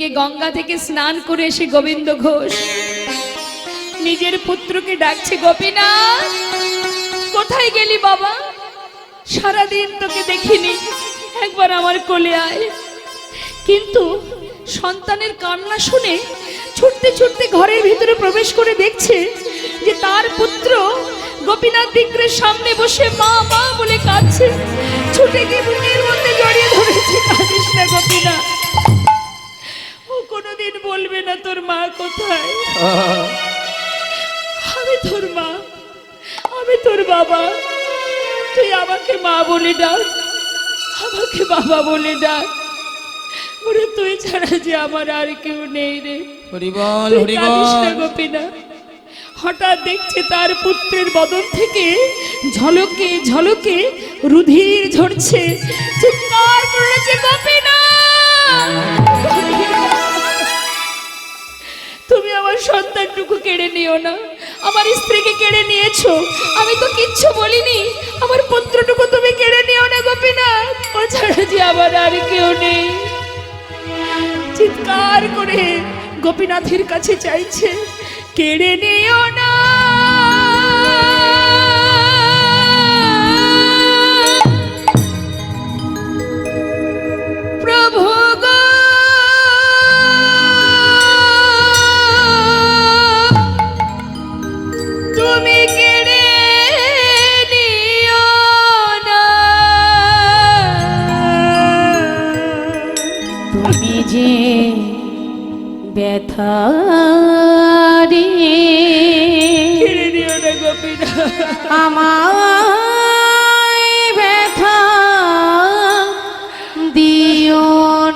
এদিকে গঙ্গা থেকে স্নান করে এসে গোবিন্দ ঘোষ নিজের পুত্রকে ডাকছে, গোপীনাথ কোথায় গেলি বাবা? সারাদিন তোকে দেখিনি, একবার আমার কোলে আয়। কিন্তু সন্তানের কান্না শুনে ছুটতে ছুটতে ঘরের ভিতরে প্রবেশ করে দেখছে যে তার পুত্র গোপীনাথ বিগ্রহের সামনে বসে মা মা বলে কাঁদছে। ছুটে গিয়ে বুকের মধ্যে জড়িয়ে ধরেছে, কাঁদিস না গোপীনাথ, ও কোনোদিন বলবে না তোর মা কোথায়। আমি তোর মা, আমি তোর বাবা, তুই আমাকে মা বলে ডাক, আমাকে বাবা বলে ডাক। ওরে তুই ছাড়া যে আমার আর কেউ নেই রে। হরি বল, তুই হরি কাঁদিস না বল। গোপীনাথ। হঠাৎ দেখছে তার পুত্রের বদন থেকে ঝলকে ঝলকে রুধির ঝরছে। চিৎকার করেছে, গোপীনাথ তুমি আমার সন্তানটুকু কেড়ে নিও না, আমার স্ত্রীকে কেড়ে নিয়েছো, আমি তো কিচ্ছু বলিনি, আমার পুত্রটুকু তুমি কেড়ে নিও না গোপীনাথ, ও ছাড়া যে আমার আর কেউ নেই। চিৎকার করে গোপীনাথের কাছে চাইছে, কেড়ে নিও না প্রভু গো, তুমি কেড়ে নিও না। তুমি যে ব্যথা রে কেড়ে নিও না গোপীনাথ, আমায় ব্যথা দিও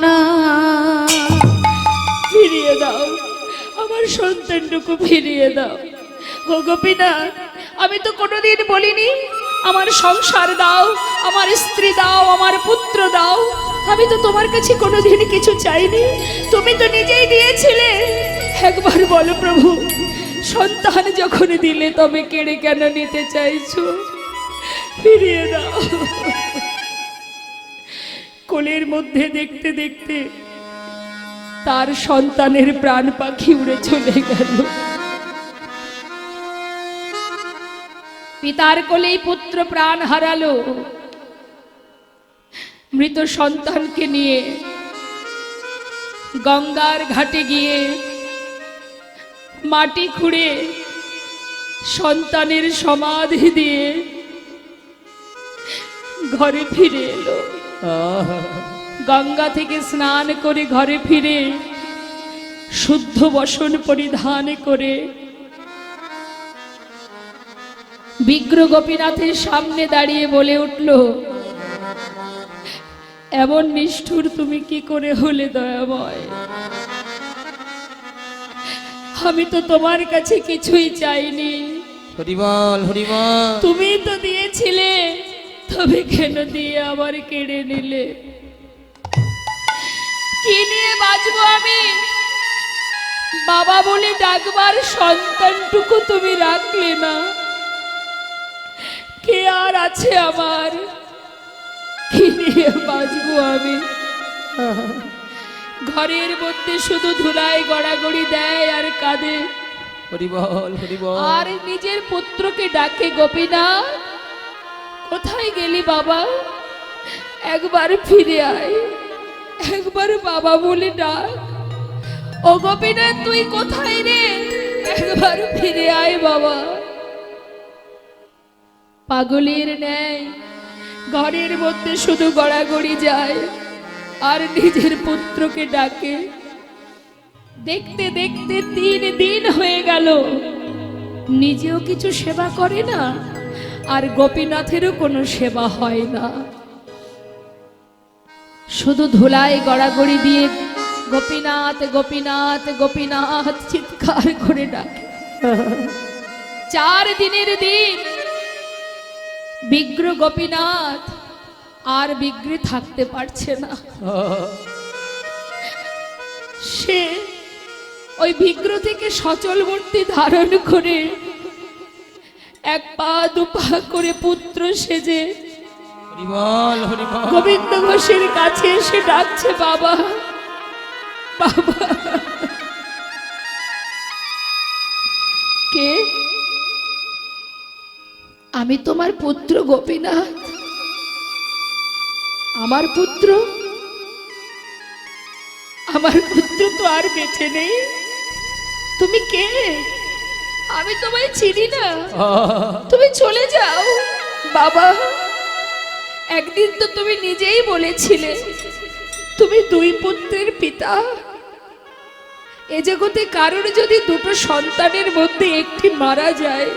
না। ফিরিয়ে দাও আমার সন্তানটুকু, ফিরিয়ে দাও। ও গোপীনাথ, আমি তো কোনোদিন বলিনি আমার সংসার দাও, আমার স্ত্রী দাও, আমার পুত্র দাও, আমি তো তোমার কাছে কোনোদিন কিছু চাইনি, তুমি তো নিজেই দিয়েছিলে। একবার বলো প্রভু, সন্তান যখন দিলে তবে কেড়ে কেন নিতে চাইছো? ফিরিয়ে দাও। কোলের মধ্যে দেখতে দেখতে তার সন্তানের প্রাণ পাখি উড়ে চলে গেল। পিতার কোলেই পুত্র প্রাণ হারালো। মৃত সন্তানকে নিয়ে গঙ্গার ঘাটে গিয়ে মাটি খুঁড়ে সন্তানের সমাধি দিয়ে ঘরে ফিরে এলো। গঙ্গা থেকে স্নান করে ঘরে ফিরে শুদ্ধ বসন পরিধান করে বিগ্রহ গোপীনাথের সামনে দাঁড়িয়ে বলে উঠল, এমন নিষ্ঠুর তুমি কি করে হলে দয়াময়? আমি তো তোমার কাছে কিছুই চাইনি, হরি বল, হরি বল। তুমি তো দিয়েছিলে, তবে কেন দিয়ে আবার কেড়ে নিলে? কি নিয়ে বাঁচবো আমি? বাবা বলে ডাকবার সন্তানটুকু তুমি রাখলে না, কে আর আছে আমার? কি নিয়ে বাঁচবো আমি? ঘরের মধ্যে শুধু ধুলায় গড়াগড়ি দেয় আর কাঁদে, হরি বল, হরি বল। আর নিজের পুত্রকে ডাকে, গোপীনাথ কোথায় গেলি বাবা? একবার ফিরে আয়, একবার বাবা বলে ডাক। ও গোপীনাথ তুই কোথায় রে? একবার ফিরে আয় বাবা। পাগলের ন্যায় ঘরের মধ্যে শুধু গড়াগড়ি যায় আর নিজের পুত্রকে ডাকে। দেখতে দেখতে 3 দিন হয়ে গেল, নিজেও কিছু সেবা করে না, আর গোপীনাথেরও কোনো সেবা হয় না। শুধু ধুলায় গড়াগড়ি দিয়ে গোপীনাথ গোপীনাথ গোপীনাথ চিৎকার করে ডাকে। 4 দিনের দিন বিগ্রহ গোপীনাথ আর বিগ্রহে থাকতে পারছে না। সে ওই বিগ্রহ থেকে সচল মূর্তি ধারণ করে 1 পা 2 পা করে পুত্র সেজে হরি বল, হরি বল। গোবিন্দ ঘোষের কাছে এসে ডাকছে, বাবা বাবা কে? আমি তোমার পুত্র গোপীনাথ। আমার পুত্র? আমার পুত্র তো আর বেঁচে নেই। তুমি কে? আমি তোমায় চিনি না। তুমি চলে যাও বাবা। একদিন তো তুমি নিজেই বলেছিলে তুমি দুই পুত্রের পিতা। এ জগতে কারোর যদি দুটো সন্তানের মধ্যে একটি মারা যায়,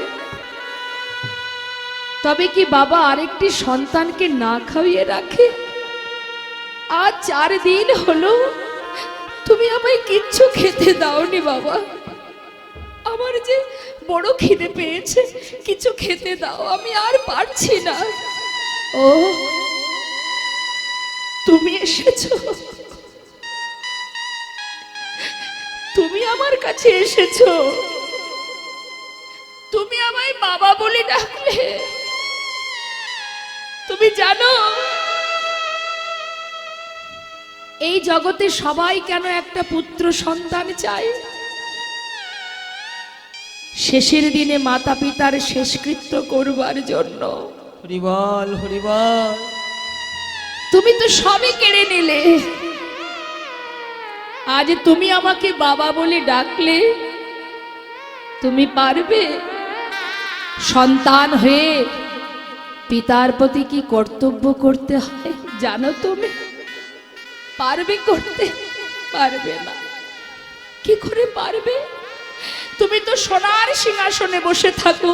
তবে কি বাবা আরেকটি সন্তানকে না খাইয়ে রাখে? আজ 4 দিন হলো তুমি আমায় কিচ্ছু খেতে দাওনি বাবা। আমার যে বড় খিদে পেয়েছে, কিছু খেতে দাও, আমি আর পারছি না। ও তুমি এসেছো, তুমি আমার কাছে এসেছো, তুমি আমায় বাবা বলে ডাকলে। তুমি জানো এই জগতে সবাই কেন একটা পুত্র সন্তান চায়? শেষের দিনে মাতা পিতার শেষকৃত্য করবার জন্য। হরি বল, হরি বল। তুমি তো সবই কেড়ে নিলে। আজ তুমি আমাকে বাবা বলে ডাকলে, তুমি পারবে সন্তান হয়ে পিতার প্রতি কি কর্তব্য করতে হয় জানো? তুমি পারবে করতে? পারবে না। কি করে পারবে? তুমি তো সোনার সিংহাসনে বসে থাকো,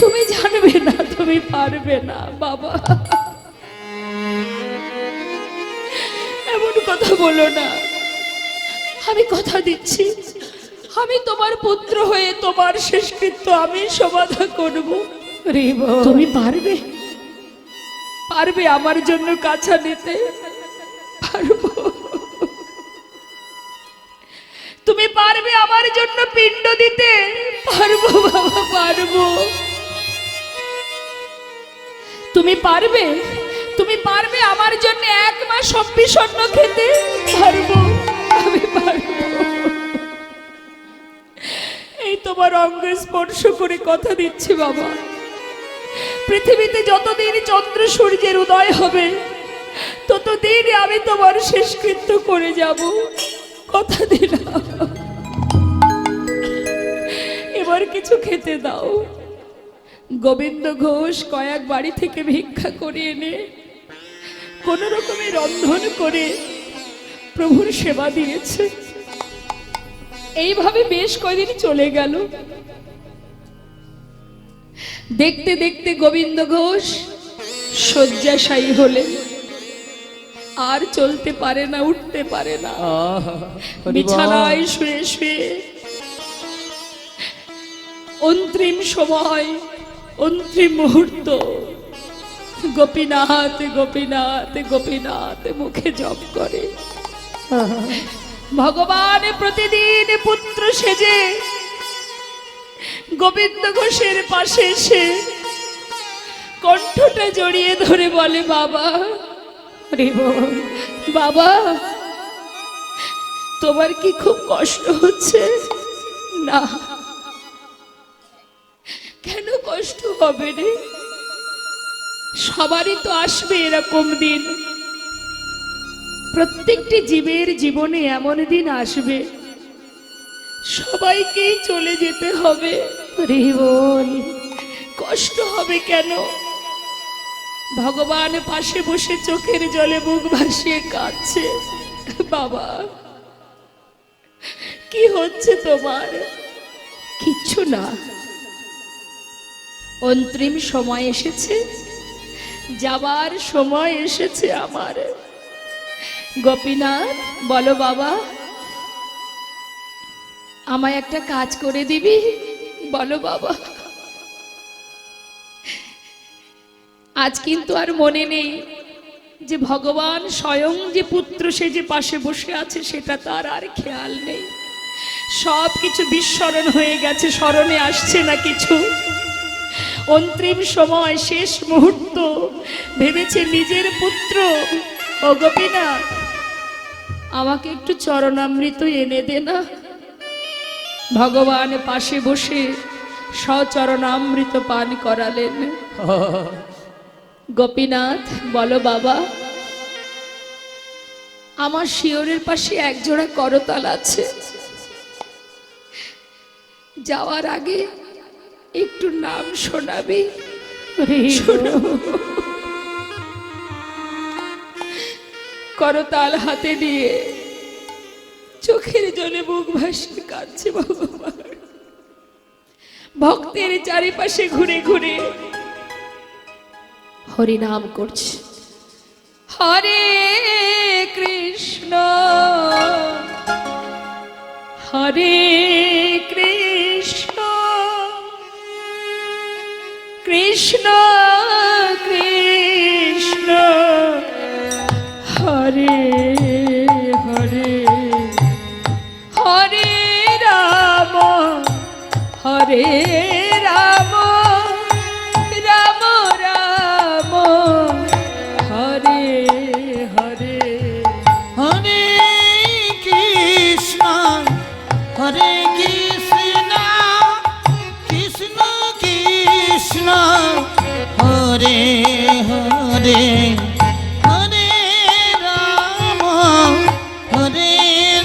তুমি জানবে না, তুমি পারবে না বাবা। এমন কথা বলো না। আমি কথা দিচ্ছি, আমি তোমার পুত্র হয়ে তোমার শেষকৃত্য আমি সমাধা করব। তুমি পারবে? পারবে আমার জন্য কাছা নিতে? পারবো। তুমি পারবে আমার জন্য পিণ্ড দিতে? পারবো বাবা, পারবো। তুমি পারবে? তুমি পারবে আমার জন্য 1 মাস অন্ন খেতে? পারবো, আমি পারবো। এই তোমার অঙ্গ স্পর্শ করে কথা দিচ্ছি বাবা, পৃথিবীতে যতদিন চন্দ্র সূর্যের উদয় হবে ততদিন আমি তোমার শেষকৃত্য করে যাব। কথা দিলাম। এবার কিছু খেতে দাও। গোবিন্দ ঘোষ কয়েক বাড়ি থেকে ভিক্ষা করে এনে কোন রকমে রন্ধন করে প্রভুর সেবা দিয়েছে। এইভাবে বেশ কয়দিন চলে গেল। দেখতে দেখতে গোবিন্দ ঘোষ শয্যাশায়ী হলেন। আর চলতে পারে না, উঠতে পারে না, বিছানায় শুয়ে শুয়ে অন্তিম সময়, অন্তিম মুহূর্ত গোপীনাথ গোপীনাথ গোপীনাথ মুখে জপ করে। ভগবান প্রতিদিন পুত্র সেজে গোবিন্দ ঘোষের পাশে এসে কণ্ঠটা জড়িয়ে ধরে বলে, বাবা, বাবা, তোমার কি খুব কষ্ট হচ্ছে? না। কেন কষ্ট হবে রে? সবারই তো আসবে এরকম দিন। প্রত্যেকটি জীবের জীবনে এমন দিন আসবে, সবাইকেই চলে যেতে হবে। বল, কষ্ট হবে কেন? ভগবান পাশে বসে চোখের জলে মুখ ভাসিয়ে কাঁদছে। বাবা, কি হচ্ছে তোমার? কিচ্ছু না। অন্তিম সময় এসেছে, যাবার সময় এসেছে আমার। গোপীনাথ, বলো বাবা, আমায় একটা কাজ করে দিবি? বলো বাবা। আজ কিন্তু আর মনে নেই যে ভগবান স্বয়ং যে পুত্র সে যে পাশে বসে আছে সেটা তার আর খেয়াল নেই। সব কিছু বিস্মরণ হয়ে গেছে, স্মরণে আসছে না কিছু। অন্তিম সময়, শেষ মুহূর্ত, ভেবেছে নিজের পুত্র। ও গোপীনাথ, আমাকে একটু চরণামৃত এনে দে না। ভগবান পাশে বসে সচরণামৃত পান করালেন। গোপীনাথ বলো বাবা, আমার শিয়রের পাশে একজোড়া করতাল আছে, যাওয়ার আগে একটু নাম শোনাবি? শোনো। করতাল হাতে নিয়ে চোখের জলে বুক ভাসিয়ে কাঁদছে ভগবান। ভক্তের চারিপাশে ঘুরে ঘুরে হরি নাম করছে। হরে কৃষ্ণ হরে কৃষ্ণ কৃষ্ণ কৃষ্ণ হরে হরে হরে রাম হরে রাম রাম রাম হরে হরে হরে কৃষ্ণ হরে কৃষ্ণ কৃষ্ণ কৃষ্ণ হরে হরে হরে রাম হরে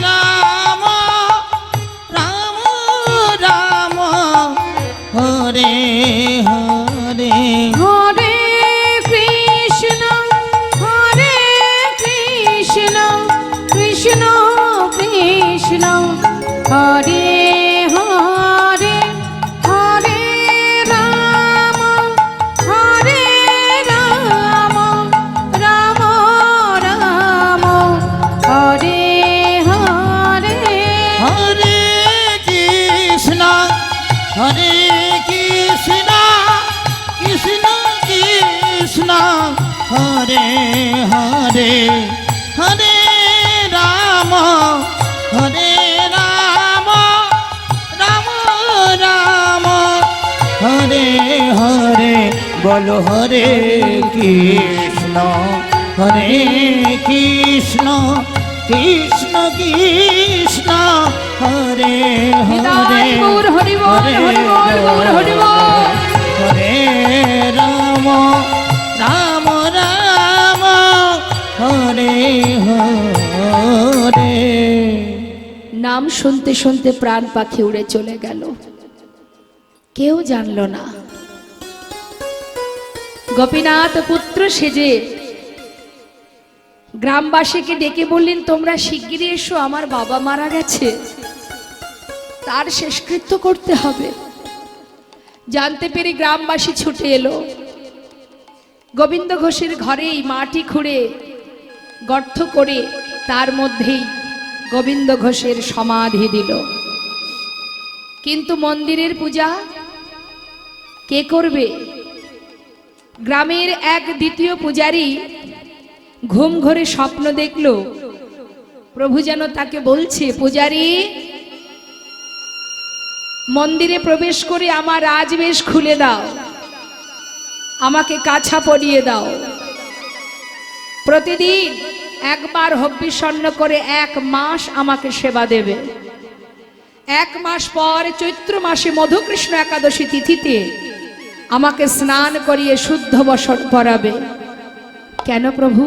রাম রাম রাম হরে হরে হরে কৃষ্ণ কৃষ্ণ কৃষ্ণ হরে হরে হরে রাম রাম রাম হরে হরে হরে কৃষ্ণ হরে কৃষ্ণ কৃষ্ণ কৃষ্ণ হরে হরে হরে রাম হরে রাম রাম রাম হরে হরে বলো হরে কৃষ্ণ হরে কৃষ্ণ কৃষ্ণ কৃষ্ণ হরে নিতাই হরে গৌর হরি বল, হরি বল, গৌর হরি বল। হরে রাম রাম রাম হরে হরে। নাম শুনতে শুনতে প্রাণ পাখি উড়ে চলে গেল, কেউ জানলো না। গোপীনাথ পুত্র সেজে গ্রামবাসীকে ডেকে বললেন, তোমরা শিগগিরই এসো, আমার বাবা মারা গেছে, তার শেষকৃত্য করতে হবে। জানতে পেরে গ্রামবাসী ছুটে এলো। গোবিন্দ ঘোষের ঘরেই মাটি খুঁড়ে গর্ত করে তার মধ্যেই গোবিন্দ ঘোষের সমাধি দিল। কিন্তু মন্দিরের পূজা কে করবে? গ্রামের এক দ্বিতীয় পূজারী ঘুম ঘরে স্বপ্ন দেখল, প্রভু যেন তাকে বলছে, পূজারী মন্দিরে প্রবেশ করে আমার রাজবেশ খুলে দাও, আমাকে কাছা পরিয়ে দাও, প্রতিদিন একবার হব্বিষণ্ণ করে 1 মাস আমাকে সেবা দেবে। 1 মাস পর চৈত্র মাসে মধুকৃষ্ণ একাদশী তিথিতে আমাকে স্নান করিয়ে শুদ্ধ বসন পরাবে। কেন প্রভু?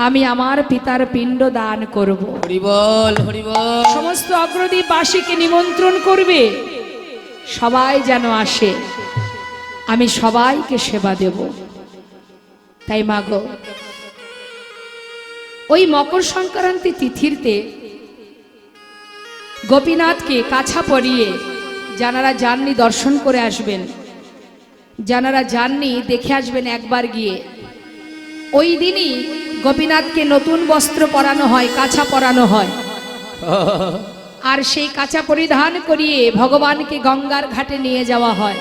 আমি আমার পিতার পিণ্ড দান করব। হরি বল হরি বল। সমস্ত অগ্রদীপবাসীকে নিমন্ত্রণ করবে, সবাই যেন আসে, আমি সবাইকে সেবা দেব। তাই মাগো, ওই মকর সংক্রান্তি তিথিতে গোপীনাথকে কাছা পরিয়ে যারা যাননি দর্শন করে আসবেন, যারা যাননি দেখে আসবেন একবার গিয়ে। ওই দিনই গোপীনাথকে নতুন বস্ত্র পরানো হয়, কাছা পরানো হয়, আর সেই কাছা পরিধান করিয়ে ভগবানকে গঙ্গার ঘাটে নিয়ে যাওয়া হয়।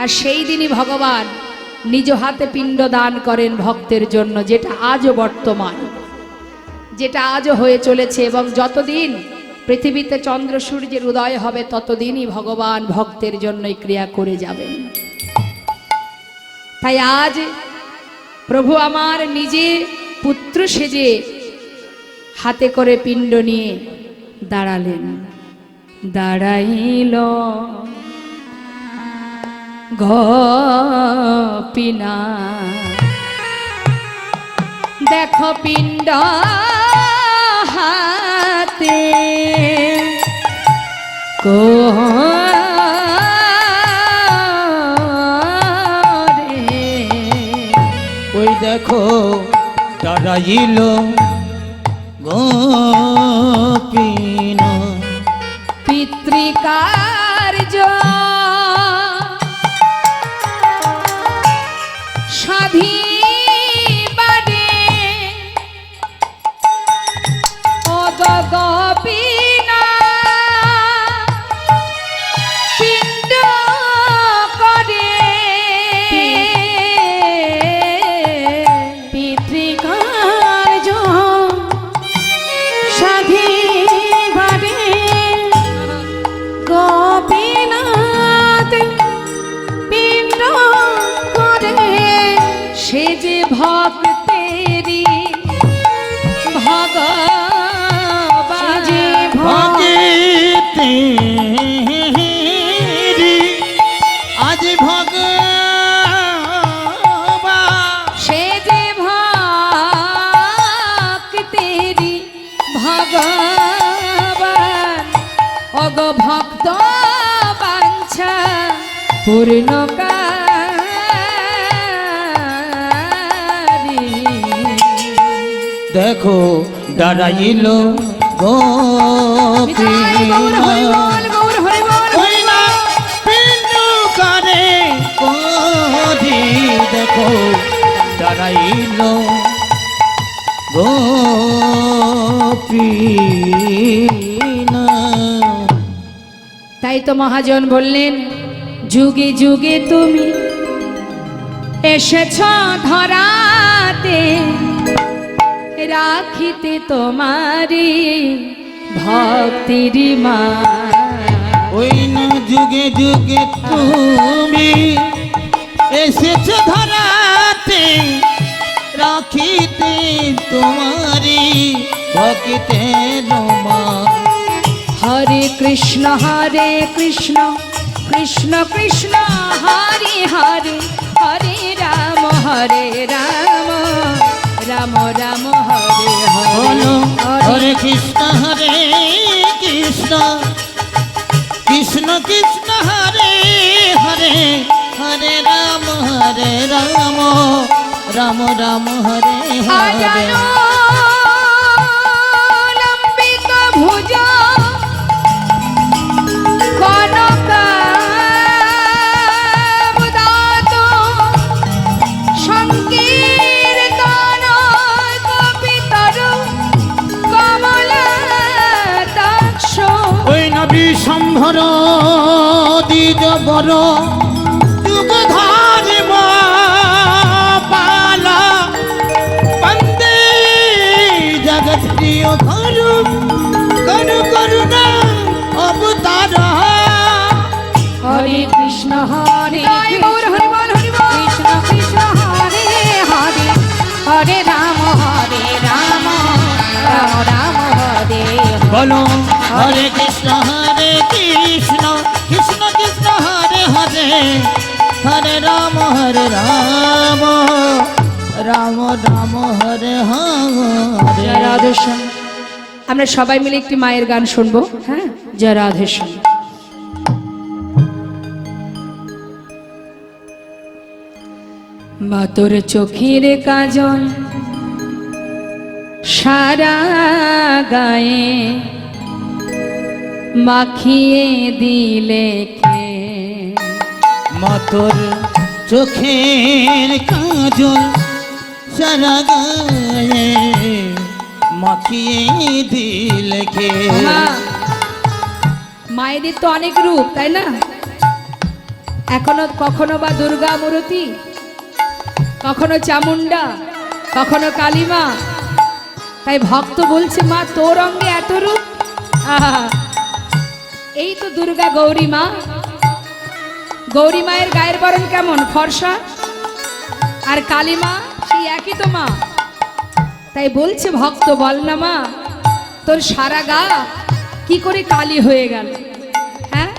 আর সেই দিনই ভগবান নিজ হাতে পিণ্ড দান করেন ভক্তের জন্য, যেটা আজও বর্তমান, যেটা আজও হয়ে চলেছে। এবং যতদিন পৃথিবীতে চন্দ্র সূর্যের উদয় হবে ততদিনই ভগবান ভক্তের জন্য ক্রিয়া করে যাবেন। তাই আজ প্রভু আমার নিজে পুত্র সেজে হাতে করে পিণ্ড নিয়ে দাঁড়ালেন। দাঁড়াইল গোপীনা, দেখো পিণ্ড হাতে ওই দেখো দাঁড়াইল গোপীনা, পিতৃকার্য সাধিবারে ও গোপীনা পিণ্ড করে পিতৃকার্য সাধিবারে গোপীনাথ পিণ্ড করে। সে যে ভক্তেরি ভগবান, যে ভগতেরি আজ ভগবান, সে যে ভক্তেরি ভগবান, অগ ভক্ত বাঞ্ছা পূর্ণকারী। দেখো দাঁড়াইল গোপীনা, ওই না পিণ্ড করে করি, দেখো দাঁড়াইল গোপীনা। তাই তো মহাজন বললেন, যুগে যুগে তুমি এসেছ ধরাতে, রাখিতে তোমারি ভক্তির মা। ওই না যুগে যুগে তুমি এসেছ ধরাতে, রাখিতে তোমারি ভক্তির মা। হরে কৃষ্ণ কৃষ্ণ কৃষ্ণ হরে হরে, হরে রাম রাম রাম হরে বলো হরে। হরে কৃষ্ণ কৃষ্ণ কৃষ্ণ কৃষ্ণ হরে হরে, হরে রাম রাম রাম হরে হরে। লম্বিত ভুজ কনকাবদাত সংকীর্তন কপিতর কমলাতাক্ষ। ওই নবী সম্ভর দ্বিজ বর যুগ ধর্ম পালা, বন্দে জগৎ প্রিয় করু করু করুণা অবতার। হরে কৃষ্ণ হরে কৃষ্ণ কৃষ্ণ হরে হরে, হরে রাম রাম রাম হরে বলো হরে কৃষ্ণ কৃষ্ণ কৃষ্ণ হরে হরে, হরে রাম রাম রাম হরে হরে। জয় রাধেশ্যাম। আমরা সবাই মিলে একটি মায়ের গান শুনবো। হ্যাঁ, জয় রাধেশ্যাম। মা তোর চোখের কাজল সারা গায়ে মাখিয়ে দিলে কে, মাতর চোখের কাজল সারা গায়ে মাখিয়ে দিলে কে। মা, মায়েদের তো অনেক রূপ, তাই না? এখনো কখনো বা দুর্গা মূর্তি, কখনো চামুন্ডা, কখনো কালীমা। তাই ভক্ত বলছে, মা তোর অঙ্গে এত রূপ। আহা, এই তো দুর্গা গৌরী মা। গৌরী মায়ের গায়ের বরণ কেমন ফর্সা, আর কালীমা সেই একই তো মা। তাই বলছে ভক্ত, বল না মা তোর সারা গা কি করে কালি হয়ে গেল? হ্যাঁ,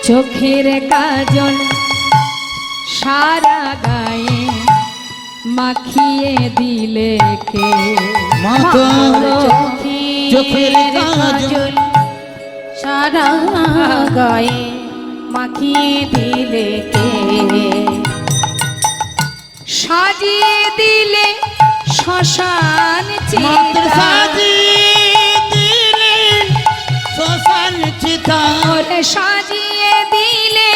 চোখের কাজল সারা গায়ে মাখিয়ে দিলে কে? মা তোর চোখের চোখের কাজল কাজল সারা গায়ে মাখিয়ে দিলে কে? সাজিয়ে দিলে শ্মশান মাতৃ চিতা, সাজিয়ে দিলে শ্মশান চিতা, ওরে সাজিয়ে দিলে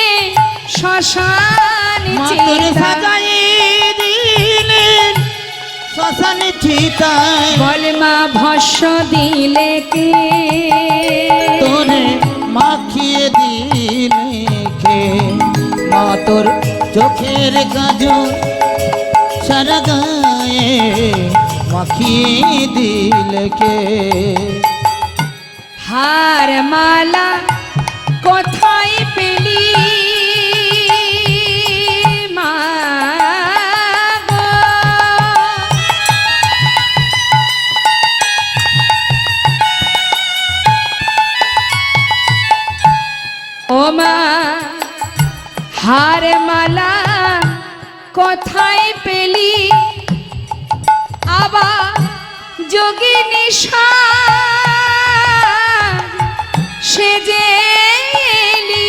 শ্মশান মাতৃ চিতা, সাজিয়ে দিলে শ্মশান চিতা, বল মা ভস্য দিলে কে? তোরে মাখিয়ে দিলে কে? মা তোর চোখের কাজল সারা গায়ে মাখিয়ে দিলে কে? হার মালা কোথায় পেলি মা গো? ও মা, হার মালা কোথায় পেলি? আবার যোগিনী সেজে এলি।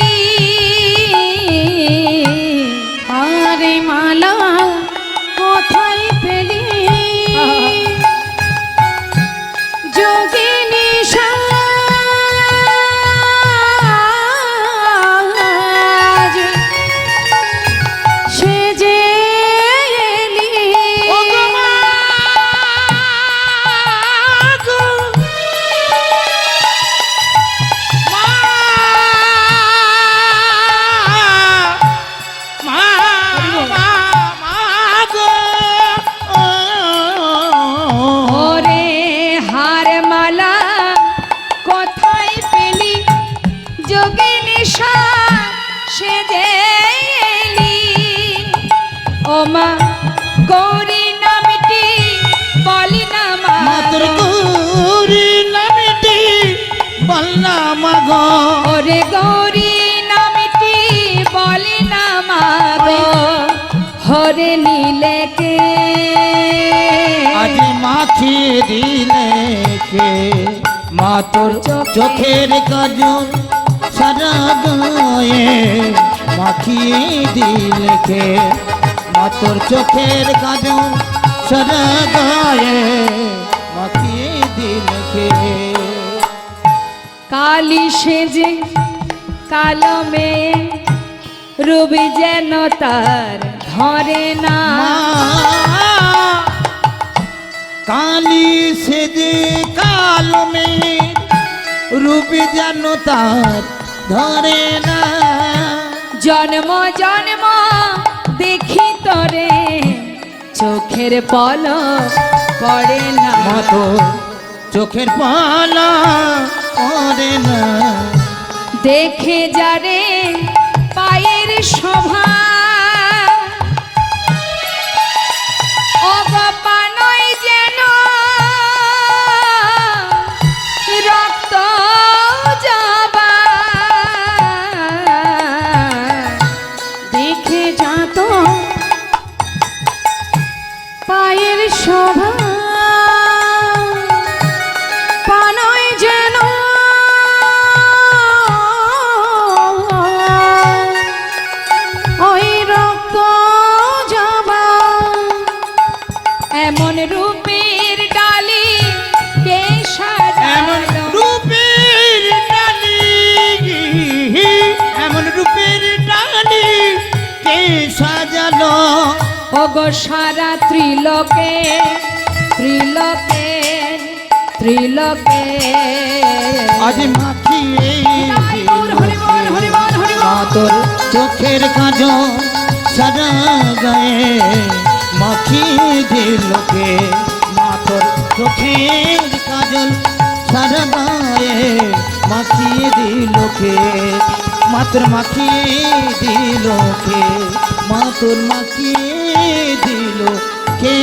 আরে মালা কোথায় পেলি? যোগিনী সাজ সেজে এলি। ও গো মা গো, মা, মা, মা, মা গো। ওরে হার মালা কোথায় পেলি? যোগিনী সেজে এলি। ও মা, গৌরী নামটি বলি না মা মাতর গো। গৌরী নামটি বলনা মাগো। ওরে গৌরী নামটি বলি না মা গো, হরে নীলে কে? আজ মাখিয়ে দিলে কে? মা তোর চোখের কাজল সারা গায়ে মাখিয়ে দিলে কে? মা তোর চোখের কাজল সারা গায়ে মাখিয়ে দিলে কে? কালি সেজে কালো মেয়ে রবি যেন তার ধরে না। মা কালি সেজে কালো মেয়ে রূপে যেন তার ধরে না। জন্ম জন্ম দেখি তরে চোখের পলক পড়ে না। মা তোর চোখের পালা করে না। দেখে যারে পায়ের শোভা, অগপানয় যেন রক্ত যাবা। দেখে যাত পায়ের শোভা, পানয় যেন ওই রক্ত জবা। এমন রূপের ডালি কে এমন সাজালো? রূপের ডালি, এমন রূপের ডালি কে সাজালো? ওগো সারা ত্রিলোকে ত্রিলোকে ত্রিলোকে আজ মাখিয়ে হরিবল, হরিবল, হরিবল, হরিবল। মা তোর চোখের কাজল সারা গায়ে মাখিয়ে দিল কে? মা তোর চোখের কাজল সারা গায়ে মাখিয়ে দিল কে? মাত্র মাখিয়ে দিল কে? মা তোর মাখিয়ে দিল কে?